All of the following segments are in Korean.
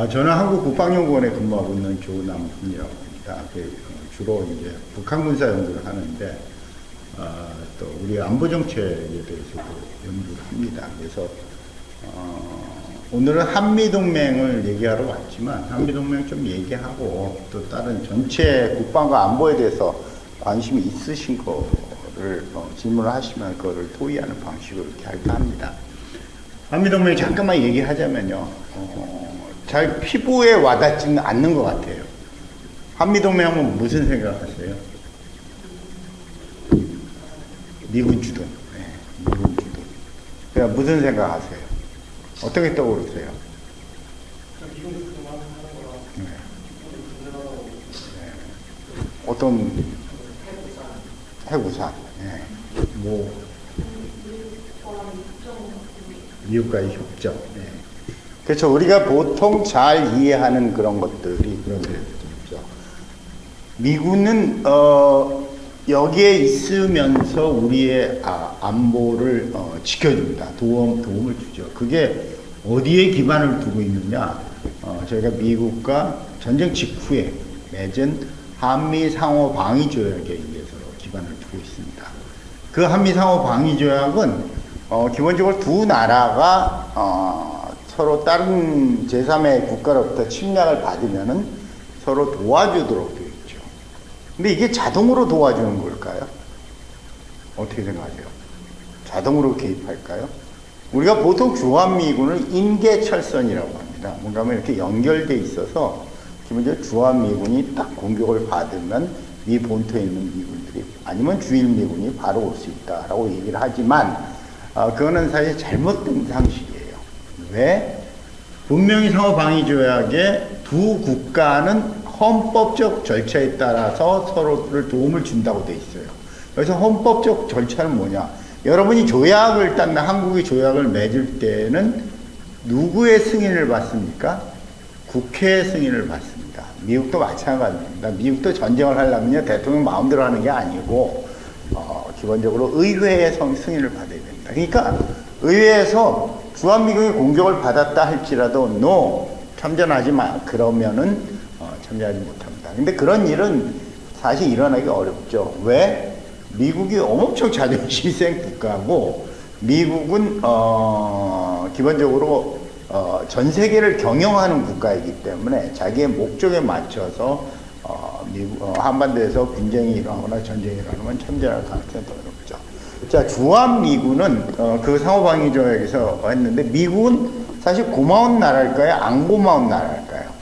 저는 한국국방연구원에 근무하고 있는 조남훈이라고 합니다. 주로 이제 북한 군사 연구를 하는데, 또 우리 안보 정책에 대해서도 연구를 합니다. 그래서 오늘은 한미동맹을 얘기하러 왔지만 한미동맹 좀 얘기하고 또 다른 전체 국방과 안보에 대해서 관심이 있으신 거를 질문을 하시면 그거를 토의하는 방식으로 이렇게 할까 합니다. 한미동맹 잠깐만 얘기하자면요. 잘 피부에 와닿지는 않는 것 같아요. 한미동맹 하면 무슨 생각하세요? 미군 주둔. 네, 미군 주둔. 그냥 무슨 생각하세요? 어떤 게 떠오르세요? 네. 네. 어떤 해구산. 네. 뭐 미국과의 협정. 네. 그렇죠. 우리가 보통 잘 이해하는 그런 것들이 그런 게 있죠. 미군은 여기에 있으면서 우리의 안보를 지켜줍니다. 도움을 주죠. 그게 어디에 기반을 두고 있느냐? 저희가 미국과 전쟁 직후에 맺은 한미 상호 방위 조약에 의해서 기반을 두고 있습니다. 그 한미 상호 방위 조약은 기본적으로 두 나라가 서로 다른 제3의 국가로부터 침략을 받으면은 서로 도와주도록 되어 있죠. 근데 이게 자동으로 도와주는 걸까요? 어떻게 생각하세요? 자동으로 개입할까요? 우리가 보통 주한미군을 인계철선이라고 합니다. 뭔가 하면 이렇게 연결돼 있어서 기본적으로 주한미군이 딱 공격을 받으면 이 본토에 있는 미군들이 아니면 주일미군이 바로 올 수 있다라고 얘기를 하지만 그거는 사실 잘못된 상식이에요. 왜? 분명히 상호방위조약에 두 국가는 헌법적 절차에 따라서 서로를 도움을 준다고 돼 있어요. 그래서 헌법적 절차는 뭐냐? 여러분이 조약을 한국이 조약을 맺을 때는 누구의 승인을 받습니까? 국회의 승인을 받습니다. 미국도 마찬가지입니다. 미국도 전쟁을 하려면요 대통령 마음대로 하는 게 아니고 기본적으로 의회의 승인을 받아야 됩니다. 그러니까 의회에서 주한미군이 공격을 받았다 할지라도 참전하지 마 그러면은 참전하지 못합니다. 근데 그런 일은 사실 일어나기 어렵죠. 왜? 미국이 엄청 자존심 국가고 미국은 기본적으로 전 세계를 경영하는 국가이기 때문에 자기의 목적에 맞춰서 한반도에서 분쟁이 일어나거나 전쟁이 일어나면 참전할 가능성이 더 높죠. 자, 주한미군은 그 상호방위조약에서 했는데 미국은 사실 고마운 나라일까요? 안 고마운 나라일까요?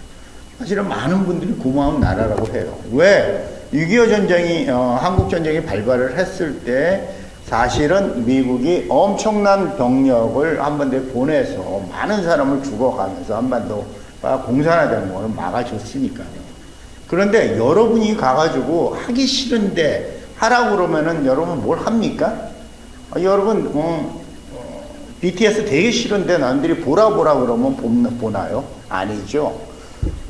사실은 많은 분들이 고마운 나라라고 해요. 왜? 6.25 전쟁이 한국전쟁이 발발을 했을 때 사실은 미국이 엄청난 병력을 한반도에 보내서 많은 사람을 죽어가면서 한반도가 공산화되는 거를 막아줬으니까요. 그런데 여러분이 가가지고 하기 싫은데 하라고 그러면은 여러분 뭘 합니까? 여러분 BTS 되게 싫은데 남들이 보라 그러면 보나요? 아니죠.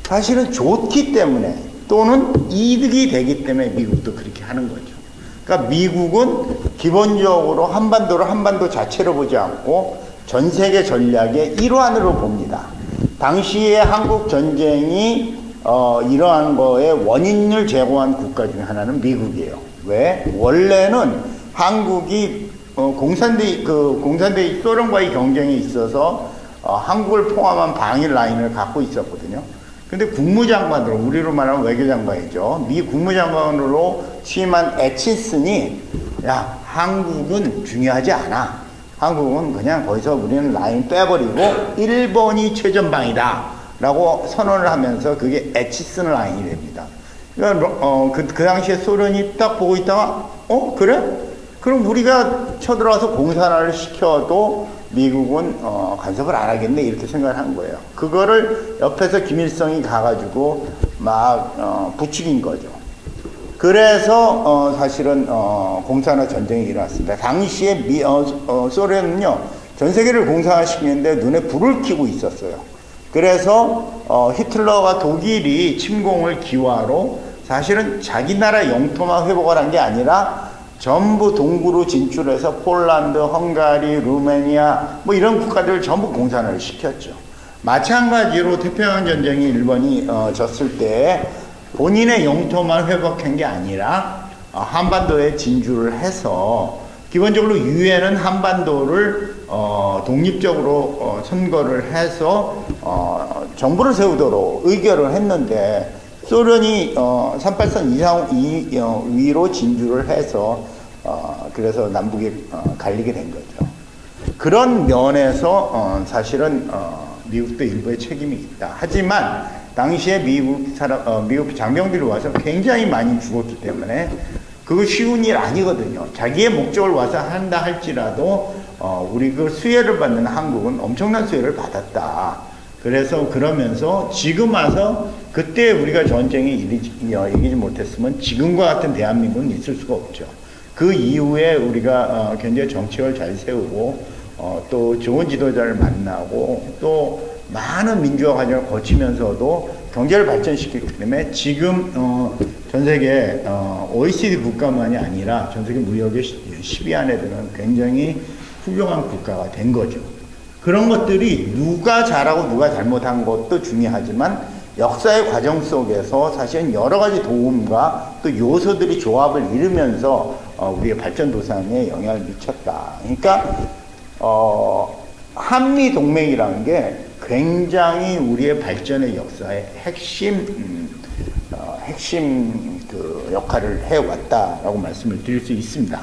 사실은 좋기 때문에 또는 이득이 되기 때문에 미국도 그렇게 하는 거죠. 그러니까 미국은 기본적으로 한반도 자체로 보지 않고 전 세계 전략의 일환으로 봅니다. 당시에 한국 전쟁이 이러한 거에 원인을 제공한 국가 중에 하나는 미국이에요. 왜? 원래는 한국이 공산주의 소련과의 경쟁에 있어서 한국을 포함한 방위 라인을 갖고 있었거든요. 근데 국무장관으로, 우리로 말하면 외교장관이죠. 미 국무장관으로 취임한 애치슨이 야, 한국은 중요하지 않아. 한국은 그냥 거기서 우리는 라인 빼버리고 일본이 최전방이다 라고 선언을 하면서 그게 애치슨 라인이 됩니다. 그러니까 그 당시에 소련이 딱 보고 있다가 그래? 그럼 우리가 쳐들어와서 공산화를 시켜도 미국은 간섭을 안 하겠네 이렇게 생각을 한 거예요. 그거를 옆에서 김일성이 가가지고 막 부추긴 거죠. 그래서 사실은 공산화 전쟁이 일어났습니다. 당시에 소련은요 전 세계를 공산화시키는데 눈에 불을 켜고 있었어요. 그래서 히틀러가 독일이 침공을 기화로 사실은 자기 나라 영토만 회복을 한 게 아니라 전부 동구로 진출해서 폴란드, 헝가리, 루메니아 뭐 이런 국가들을 전부 공산화를 시켰죠. 마찬가지로 태평양 전쟁이 일본이 졌을 때 본인의 영토만 회복한 게 아니라 한반도에 진주를 해서 기본적으로 유엔은 한반도를 독립적으로 선거를 해서 정부를 세우도록 의결을 했는데 소련이 38선 위로 진주를 해서 그래서 남북이 갈리게 된 거죠. 그런 면에서 사실은 미국도 일부의 책임이 있다. 하지만 당시에 미국 장병들이 와서 굉장히 많이 죽었기 때문에 그거 쉬운 일 아니거든요. 자기의 목적을 와서 한다 할지라도 우리 그 수혜를 받는 한국은 엄청난 수혜를 받았다. 그래서 그러면서 지금 와서 그때 우리가 전쟁에 이기지 못했으면 지금과 같은 대한민국은 있을 수가 없죠. 그 이후에 우리가 굉장히 정책을 잘 세우고 또 좋은 지도자를 만나고 또 많은 민주화 과정을 거치면서도 경제를 발전시키기 때문에 지금 전 세계 OECD 국가만이 아니라 전 세계 무역의 10위 안에 드는 굉장히 훌륭한 국가가 된 거죠. 그런 것들이 누가 잘하고 누가 잘못한 것도 중요하지만 역사의 과정 속에서 사실은 여러 가지 도움과 또 요소들이 조합을 이루면서 우리의 발전 도상에 영향을 미쳤다. 그러니까 한미 동맹이라는 게 굉장히 우리의 발전의 역사의 핵심 그 역할을 해왔다라고 말씀을 드릴 수 있습니다.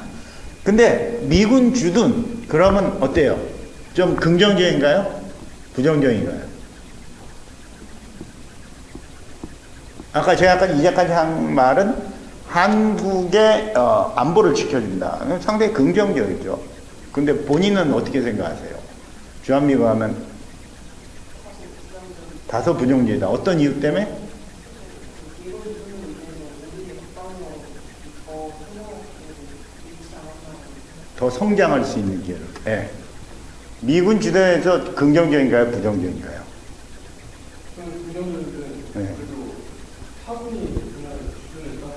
근데 미군 주둔 그러면 어때요? 좀 긍정적인가요? 부정적인가요? 아까 제가 아까 이제까지 한 말은 한국의 안보를 지켜준다. 상당히 긍정적이죠. 근데 본인은 어떻게 생각하세요? 주한미군 하면 다소 부정적이다. 어떤 이유 때문에? 더 성장할 수 있는 기회를. 네. 미군 주둔에서 긍정적인가요? 부정적인가요? 부정적인데 네. 그래도 타군이 그날 주둔했다는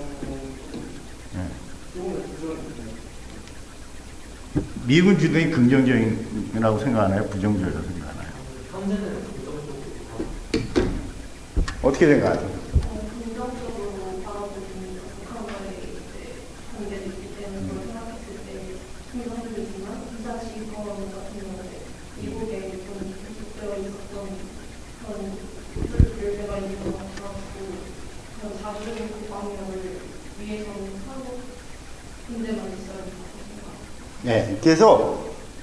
미군 주둔이 긍정적이라고 생각하나요? 부정적이라고 생각하나요? 현재는 어떻게 생각하세요? 긍정적으로 바라보는 북한과의 관계도 있기 때문에 그걸 생각했을 때 긍정적이지만 이 당시 이번 같은 경우에 미국에 좀 계속되어 있었던 그런 불배가 있는 것 같고 그런 자주적인 국방력을 위해서는 한국 군대만 있어야 된다고 생각합니다. 네, 그래서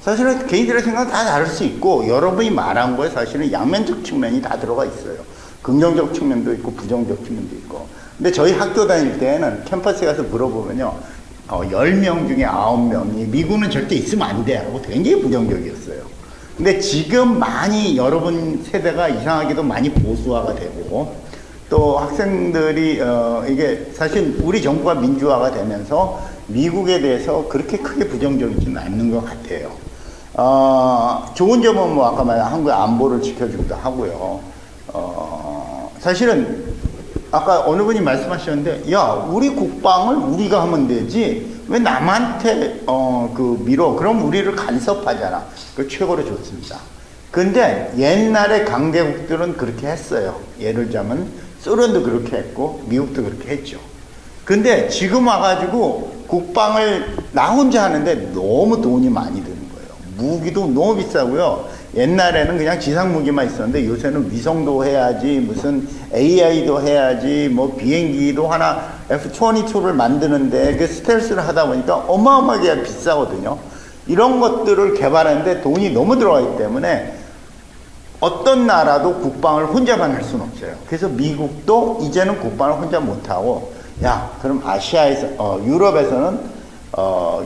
사실은 개인들의 생각은 다 다를 수 있고 여러분이 말한 거에 사실은 양면적 측면이 다 들어가 있어요. 긍정적 측면도 있고 부정적 측면도 있고. 근데 저희 학교 다닐 때는 캠퍼스에 가서 물어보면요. 10명 중에 9명이 미군은 절대 있으면 안 돼 하고 굉장히 부정적이었어요. 근데 지금 많이 여러분 세대가 이상하게도 많이 보수화가 되고 또 학생들이 이게 사실 우리 정부가 민주화가 되면서 미국에 대해서 그렇게 크게 부정적이지는 않는 것 같아요. 좋은 점은 뭐 아까 말한 한국의 안보를 지켜주기도 하고요. 사실은 아까 어느 분이 말씀하셨는데 야 우리 국방을 우리가 하면 되지 왜 남한테 밀어 그럼 우리를 간섭하잖아. 그 최고로 좋습니다. 근데 옛날에 강대국들은 그렇게 했어요. 예를 들자면 소련도 그렇게 했고 미국도 그렇게 했죠. 근데 지금 와가지고 국방을 나 혼자 하는데 너무 돈이 많이 드는 거예요. 무기도 너무 비싸고요. 옛날에는 그냥 지상 무기만 있었는데 요새는 위성도 해야지 무슨 AI도 해야지 뭐 비행기도 하나 F-22를 만드는데 그 스텔스를 하다 보니까 어마어마하게 비싸거든요. 이런 것들을 개발하는데 돈이 너무 들어가기 때문에 어떤 나라도 국방을 혼자만 할 수는 없어요. 그래서 미국도 이제는 국방을 혼자 못하고 야 그럼 아시아에서 유럽에서는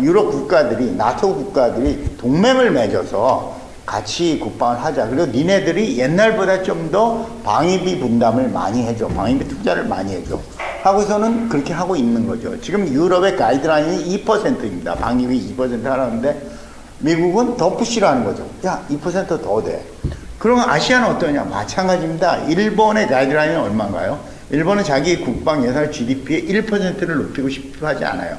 유럽 국가들이 나토 국가들이 동맹을 맺어서 같이 국방을 하자. 그리고 니네들이 옛날보다 좀 더 방위비 분담을 많이 해줘. 방위비 투자를 많이 해줘. 하고서는 그렇게 하고 있는 거죠. 지금 유럽의 가이드라인이 2%입니다. 방위비 2% 하라는데 미국은 더 푸시를 하는 거죠. 야, 2%더 돼. 그러면 아시아는 어떠냐? 마찬가지입니다. 일본의 가이드라인은 얼마인가요? 일본은 자기 국방 예산 GDP의 1%를 높이고 싶어 하지 않아요.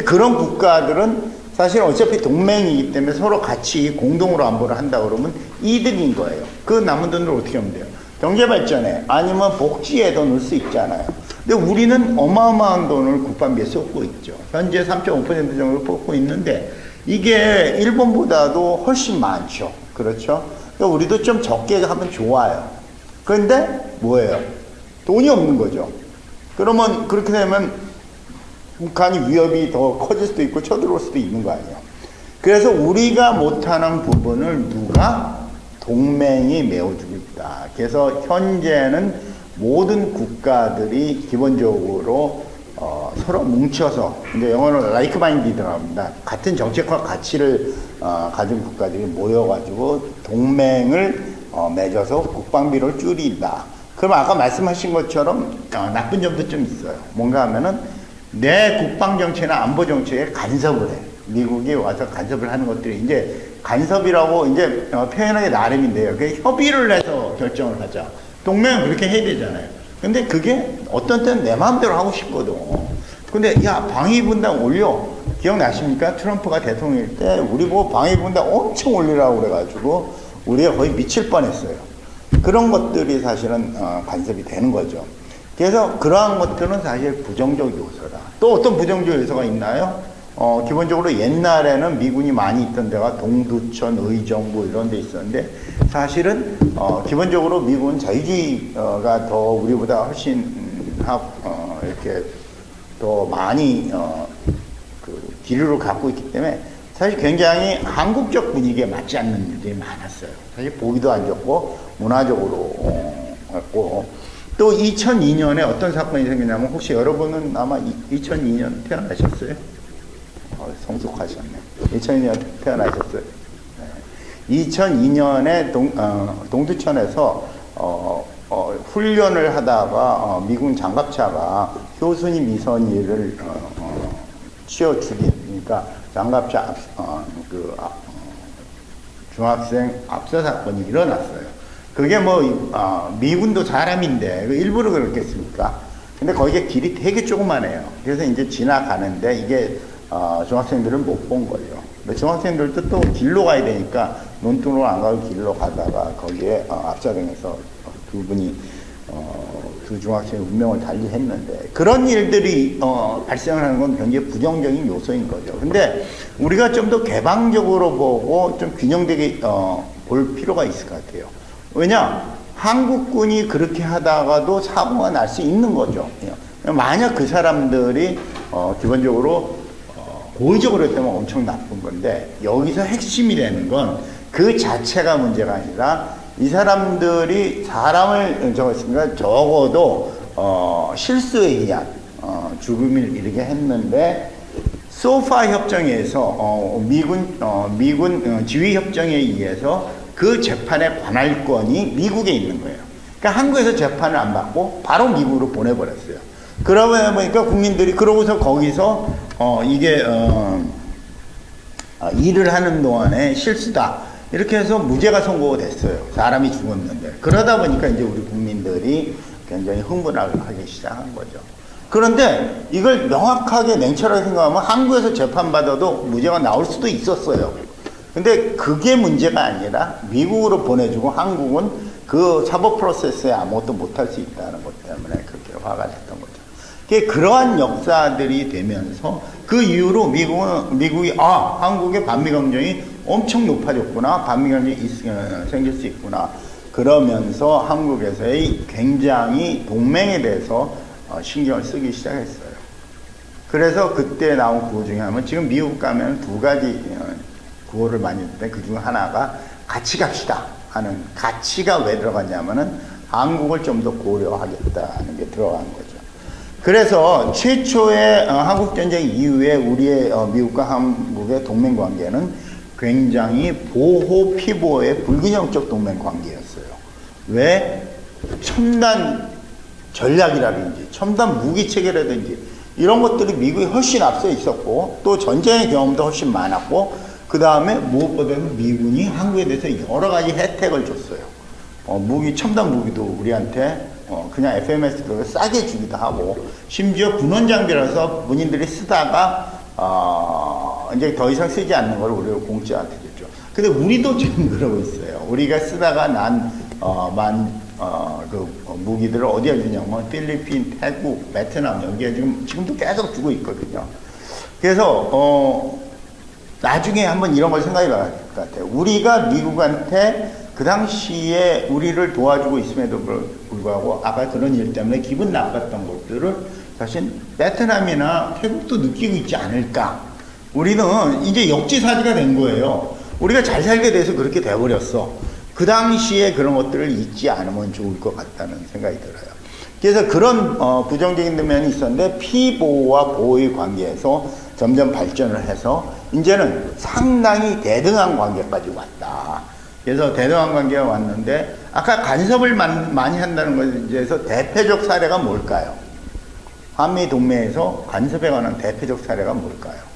그런 국가들은 사실 어차피 동맹이기 때문에 서로 같이 공동으로 안보를 한다 그러면 이득인 거예요. 그 남은 돈을 어떻게 하면 돼요? 경제 발전에 아니면 복지에도 넣을 수 있잖아요. 근데 우리는 어마어마한 돈을 국방비에 쏟고 있죠. 현재 3.5% 정도를 뽑고 있는데 이게 일본보다도 훨씬 많죠. 그렇죠? 그러니까 우리도 좀 적게 하면 좋아요. 그런데 뭐예요? 돈이 없는 거죠. 그러면 그렇게 되면 북한이 위협이 더 커질 수도 있고 쳐들어올 수도 있는 거 아니에요. 그래서 우리가 못하는 부분을 누가 동맹이 메워주고 있다. 그래서 현재는 모든 국가들이 기본적으로 서로 뭉쳐서 이제 영어로 like minded라고 합니다. 같은 정책과 가치를 가진 국가들이 모여가지고 동맹을 맺어서 국방비를 줄인다. 그럼 아까 말씀하신 것처럼 나쁜 점도 좀 있어요. 뭔가 하면은 내 국방 정책이나 안보 정책에 간섭을 해. 미국이 와서 간섭을 하는 것들이 이제 간섭이라고 이제 표현하기 나름인데요. 그게 협의를 해서 결정을 하자. 동맹은 그렇게 해야 되잖아요. 근데 그게 어떤 때는 내 마음대로 하고 싶거든. 근데 야 방위분담 올려. 기억나십니까? 트럼프가 대통령일 때 우리 보고 방위분담 엄청 올리라고 그래가지고 우리가 거의 미칠 뻔했어요. 그런 것들이 사실은 간섭이 되는 거죠. 그래서 그러한 것들은 사실 부정적 요소다. 또 어떤 부정적 요소가 있나요? 기본적으로 옛날에는 미군이 많이 있던 데가 동두천, 의정부 이런 데 있었는데 사실은 기본적으로 미국은 자유주의가 더 우리보다 훨씬 이렇게 더 많이 그 기류를 갖고 있기 때문에 사실 굉장히 한국적 분위기에 맞지 않는 일들이 많았어요. 사실 보기도 안 좋고 문화적으로 했고 또 2002년에 어떤 사건이 생겼냐면 혹시 여러분은 아마 2002년 태어나셨어요? 성숙하셨네. 2002년 태어나셨어요. 네. 2002년에 동두천에서 훈련을 하다가 미군 장갑차가 효순이 미선이를 치어 죽이니까 장갑차 중학생 압사 사건이 일어났어요. 그게 미군도 사람인데 일부러 그렇겠습니까? 근데 거기에 길이 되게 조그만해요. 그래서 이제 지나가는데 이게 중학생들은 못 본 거예요. 근데 중학생들도 또 길로 가야 되니까 논두로 안 가고 길로 가다가 거기에 앞사령에서 두 분이 두 중학생의 운명을 달리했는데 그런 일들이 발생하는 건 굉장히 부정적인 요소인 거죠. 근데 우리가 좀 더 개방적으로 보고 좀 균형되게 볼 필요가 있을 것 같아요. 왜냐? 한국군이 그렇게 하다가도 사고가 날 수 있는 거죠. 만약 그 사람들이 기본적으로 고의적으로 했다면 엄청 나쁜 건데 여기서 핵심이 되는 건 그 자체가 문제가 아니라 이 사람들이 사람을 적었으니까 적어도 실수에 의한 죽음을 이르게 했는데 소파 협정에서 미군 지휘 협정에 의해서 그 재판의 관할권이 미국에 있는 거예요. 그러니까 한국에서 재판을 안 받고 바로 미국으로 보내버렸어요. 그러다 보니까 국민들이 그러고서 거기서 이게 일을 하는 동안에 실수다 이렇게 해서 무죄가 선고가 됐어요. 사람이 죽었는데. 그러다 보니까 이제 우리 국민들이 굉장히 흥분하기 시작한 거죠. 그런데 이걸 명확하게 냉철하게 생각하면 한국에서 재판받아도 무죄가 나올 수도 있었어요. 근데 그게 문제가 아니라 미국으로 보내주고 한국은 그 사법 프로세스에 아무것도 못할 수 있다는 것 때문에 그렇게 화가 났던 거죠. 그러한 역사들이 되면서 그 이후로 미국이 한국의 반미 감정이 엄청 높아졌구나. 반미 감정이 생길 수 있구나. 그러면서 한국에서의 굉장히 동맹에 대해서 신경을 쓰기 시작했어요. 그래서 그때 나온 구호 중에 하면 지금 미국 가면 두 가지 구호를 많이 했는데 그 중 하나가 같이 갑시다 하는 가치가 왜 들어갔냐면은 한국을 좀 더 고려하겠다는 게 들어간 거죠. 그래서 최초의 한국전쟁 이후에 우리의 미국과 한국의 동맹관계는 굉장히 보호 피보의 불균형적 동맹관계였어요. 왜? 첨단 전략이라든지 첨단 무기체계라든지 이런 것들이 미국이 훨씬 앞서 있었고 또 전쟁의 경험도 훨씬 많았고 그 다음에 무엇보다도 미군이 한국에 대해서 여러 가지 혜택을 줬어요. 첨단 무기도 우리한테 그냥 FMS도 싸게 주기도 하고 심지어 군원 장비라서 군인들이 쓰다가 이제 더 이상 쓰지 않는 걸 우리가 공짜한테 줬죠. 근데 우리도 지금 그러고 있어요. 우리가 쓰다가 무기들을 어디에 주냐면 필리핀, 태국, 베트남 여기에 지금도 계속 주고 있거든요. 그래서 나중에 한번 이런 걸 생각해 봐야 될 것 같아요. 우리가 미국한테 그 당시에 우리를 도와주고 있음에도 불구하고 아까 그런 일 때문에 기분 나빴던 것들을 사실 베트남이나 태국도 느끼고 있지 않을까. 우리는 이제 역지사지가 된 거예요. 우리가 잘 살게 돼서 그렇게 돼버렸어. 그 당시에 그런 것들을 잊지 않으면 좋을 것 같다는 생각이 들어요. 그래서 그런 부정적인 면이 있었는데 피보호와 보호의 관계에서 점점 발전을 해서 이제는 상당히 대등한 관계까지 왔다. 그래서 대등한 관계가 왔는데 아까 간섭을 많이 한다는 것에 대해서 대표적 사례가 뭘까요? 한미 동맹에서 간섭에 관한 대표적 사례가 뭘까요?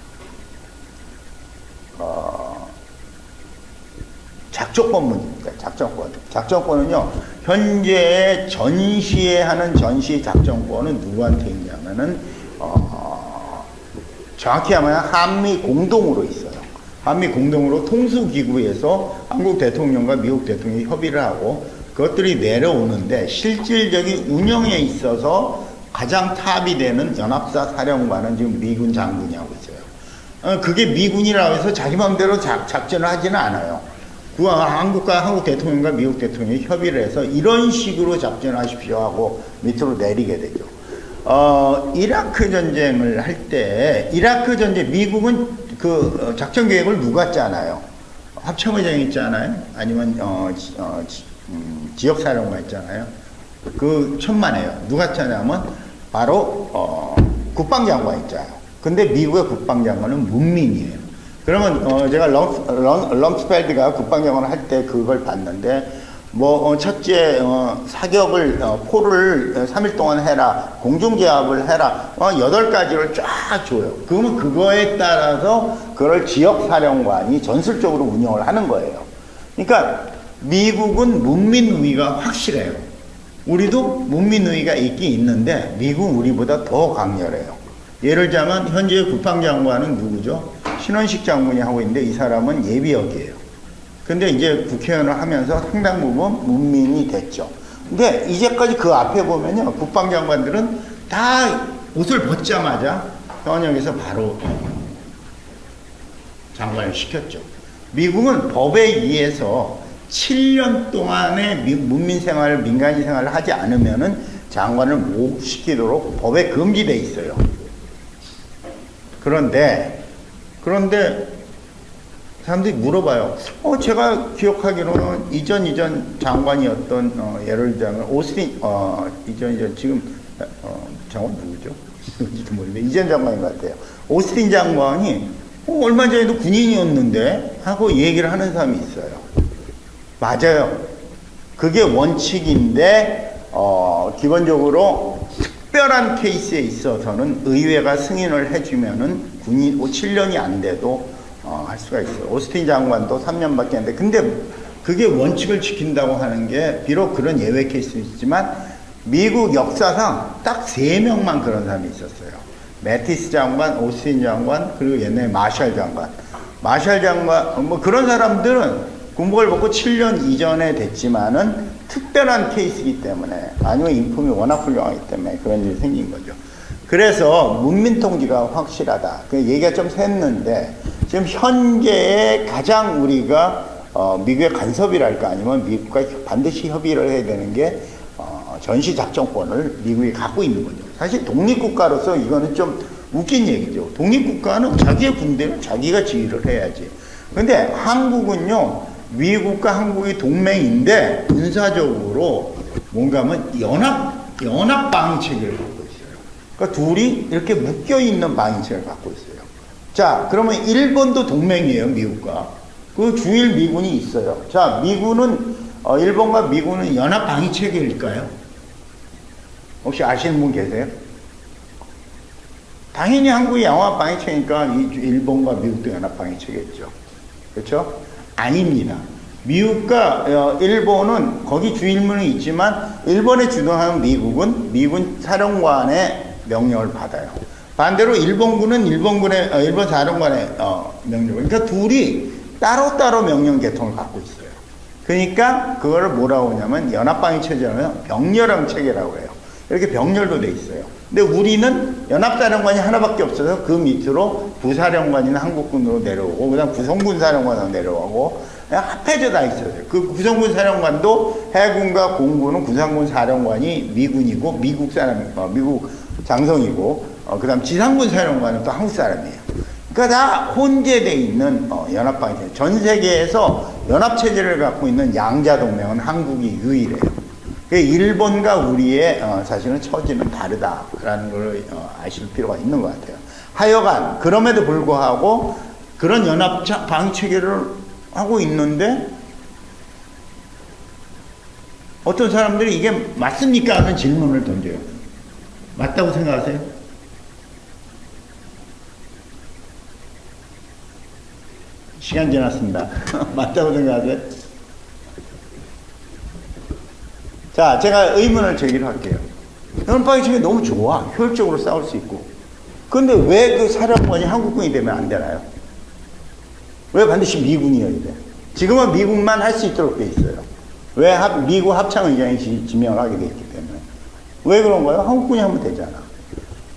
작전권 문제입니다. 작전권. 작전권은요, 현재 전시에 하는 전시 작전권은 누구한테 있냐면은, 정확히 하면 한미 공동으로 있어요. 한미 공동으로 통수기구에서 한국 대통령과 미국 대통령이 협의를 하고 그것들이 내려오는데 실질적인 운영에 있어서 가장 탑이 되는 연합사 사령관은 지금 미군 장군이 하고 있어요. 그게 미군이라고 해서 자기 마음대로 작전을 하지는 않아요. 한국과 한국 대통령과 미국 대통령이 협의를 해서 이런 식으로 작전하십시오 하고 밑으로 내리게 되죠. 이라크 전쟁을 할 때, 이라크 전쟁, 미국은 그 작전 계획을 누가 짜나요? 합참의장이 있잖아요? 아니면, 지역사령관 있잖아요? 그 천만에요. 누가 짜냐면, 바로, 국방장관 있잖아요. 근데 미국의 국방장관은 문민이에요. 그러면 제가 럼스펠드가 국방장관을 할 때 그걸 봤는데 첫째 사격을 포를 3일 동안 해라, 공중제압을 해라, 8가지를 쫙 줘요. 그러면 그거에 따라서 그걸 지역사령관이 전술적으로 운영을 하는 거예요. 그러니까 미국은 문민우위가 확실해요. 우리도 문민우위가 있긴 있는데 미국은 우리보다 더 강렬해요. 예를 들자면 현재 국방장관은 누구죠? 신원식 장군이 하고 있는데 이 사람은 예비역이에요. 근데 이제 국회의원을 하면서 상당 부분 문민이 됐죠. 근데 이제까지 그 앞에 보면요, 국방장관들은 다 옷을 벗자마자 현역에서 바로 장관을 시켰죠. 미국은 법에 의해서 7년 동안의 문민 생활을, 민간인 생활을 하지 않으면은 장관을 못 시키도록 법에 금지돼 있어요. 그런데 사람들이 물어봐요. 제가 기억하기로는 이전 장관이었던 예를 들자면 오스틴 지금 장관 누구죠? 누군지도 모르겠는데 이전 장관인 것 같아요. 오스틴 장관이 얼마 전에도 군인이었는데 하고 얘기를 하는 사람이 있어요. 맞아요. 그게 원칙인데 기본적으로 특별한 케이스에 있어서는 의회가 승인을 해주면은 군인 7년이 안 돼도 할 수가 있어요. 오스틴 장관도 3년밖에 안 돼. 근데 그게 원칙을 지킨다고 하는 게 비록 그런 예외 케이스는 있지만 미국 역사상 딱 3명만 그런 사람이 있었어요. 매티스 장관, 오스틴 장관, 그리고 옛날에 마샬 장관. 그런 사람들은 군복을 벗고 7년 이전에 됐지만은 특별한 케이스이기 때문에, 아니면 인품이 워낙 훌륭하기 때문에 그런 일이 생긴 거죠. 그래서 문민통지가 확실하다. 그 얘기가 좀 샜는데 지금 현재의 가장 우리가 미국의 간섭이랄까 아니면 미국과 반드시 협의를 해야 되는 게 전시작전권을 미국이 갖고 있는 거죠. 사실 독립국가로서 이거는 좀 웃긴 얘기죠. 독립국가는 자기의 군대는 자기가 지휘를 해야지. 근데 한국은요, 미국과 한국이 동맹인데 군사적으로 뭔가 하면 연합 방위체계를 갖고 있어요. 그러니까 둘이 이렇게 묶여있는 방위체를 갖고 있어요. 자, 그러면 일본도 동맹이에요, 미국과. 그 주일 미군이 있어요. 자, 미군은, 일본과 미군은 연합 방위체계일까요? 혹시 아시는 분 계세요? 당연히 한국이 연합 방위체계니까 일본과 미국도 연합 방위체계겠죠. 그렇죠? 아닙니다. 미국과 일본은 거기 주일문이 있지만 일본에 주둔하는 미국은 미군 사령관의 명령을 받아요. 반대로 일본군은 일본 사령관의 명령. 그러니까 둘이 따로따로 명령 계통을 갖고 있어요. 그러니까 그거를 뭐라고 하냐면 연합방위 체제는 병렬형 체계라고 해요. 이렇게 병렬도 돼 있어요. 근데 우리는 연합사령관이 하나밖에 없어서 그 밑으로 부사령관이나 한국군으로 내려오고 그다음 구성군 사령관으로 내려오고 그냥 합해져 다 있어요. 그 구성군 사령관도 해군과 공군은 구성군 사령관이 미군이고 미국 장성이고 그다음 지상군 사령관은 또 한국 사람이에요. 그러니까 다 혼재되어 있는 연합방위 체제. 전 세계에서 연합체제를 갖고 있는 양자 동맹은 한국이 유일해요. 일본과 우리의 사실은 처지는 다르다라는 걸 아실 필요가 있는 것 같아요. 하여간 그럼에도 불구하고 그런 연합방위 체계를 하고 있는데 어떤 사람들이 이게 맞습니까? 하는 질문을 던져요. 맞다고 생각하세요? 시간 지났습니다. 맞다고 생각하세요? 자, 제가 의문을 제기를 할게요. 연합방위 체계 너무 좋아. 효율적으로 싸울 수 있고. 그런데 왜 그 사령관이 한국군이 되면 안 되나요? 왜 반드시 미군이어야 돼? 지금은 미군만 할 수 있도록 돼 있어요. 왜 미국 합참의장이 지명을 하게 돼 있기 때문에. 왜 그런가요? 한국군이 하면 되잖아.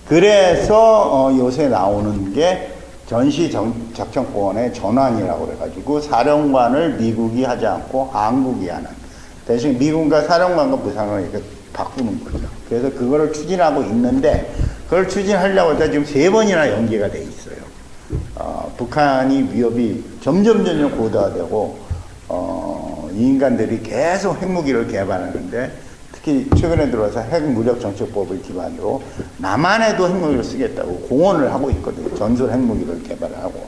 그래서 요새 나오는 게 전시작전권의 전환이라고 그래가지고 사령관을 미국이 하지 않고 한국이 하는. 대신 미군과 사령관과 부상을 이렇게 바꾸는 거죠. 그래서 그거를 추진하고 있는데 그걸 추진하려고 해서 지금 3번이나 연기가 돼 있어요. 북한이 위협이 점점 고도화되고 이 인간들이 계속 핵무기를 개발하는데 특히 최근에 들어와서 핵무력정책법을 기반으로 남한에도 핵무기를 쓰겠다고 공언을 하고 있거든요. 전술 핵무기를 개발을 하고.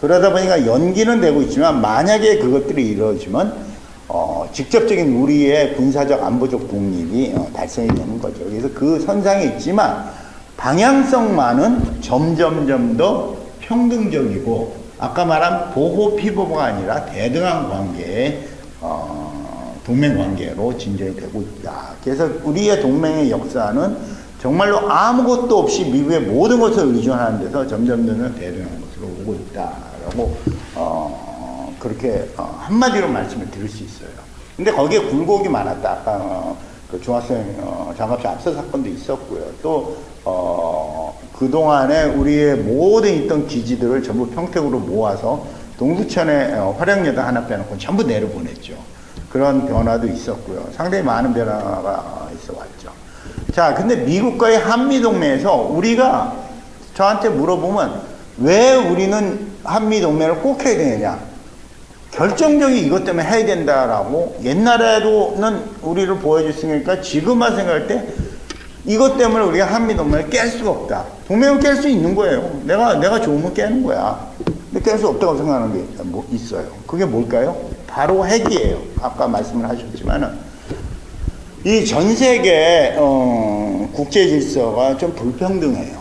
그러다 보니까 연기는 되고 있지만 만약에 그것들이 이루어지면 직접적인 우리의 군사적 안보적 독립이 달성이 되는 거죠. 그래서 그 선상에 있지만 방향성만은 점점 더 평등적이고 아까 말한 보호 피보가 아니라 대등한 관계의 동맹 관계로 진전이 되고 있다. 그래서 우리의 동맹의 역사는 정말로 아무것도 없이 미국의 모든 것을 의존하는 데서 점점 대등한 것으로 오고 있다라고 그렇게 한마디로 말씀을 드릴 수 있어요. 근데 거기에 굴곡이 많았다. 아까 그 중학생 장갑차 압사 사건도 있었고요. 또 그동안에 우리의 모든 있던 기지들을 전부 평택으로 모아서 동두천에 활양여단 하나 빼놓고 전부 내려보냈죠. 그런 변화도 있었고요. 상당히 많은 변화가 있어 왔죠. 자, 근데 미국과의 한미동맹에서 우리가 저한테 물어보면 왜 우리는 한미동맹을 꼭 해야 되느냐? 결정적인 이것 때문에 해야 된다라고 옛날에도는 우리를 보여줬으니까 지금만 생각할 때 이것 때문에 우리가 한미동맹을 깰 수가 없다. 동맹을 깰 수 있는 거예요. 내가 좋으면 깨는 거야. 근데 깰 수 없다고 생각하는 게 뭐 있어요. 그게 뭘까요? 바로 핵이에요. 아까 말씀을 하셨지만은 이 전 세계 국제 질서가 좀 불평등해요.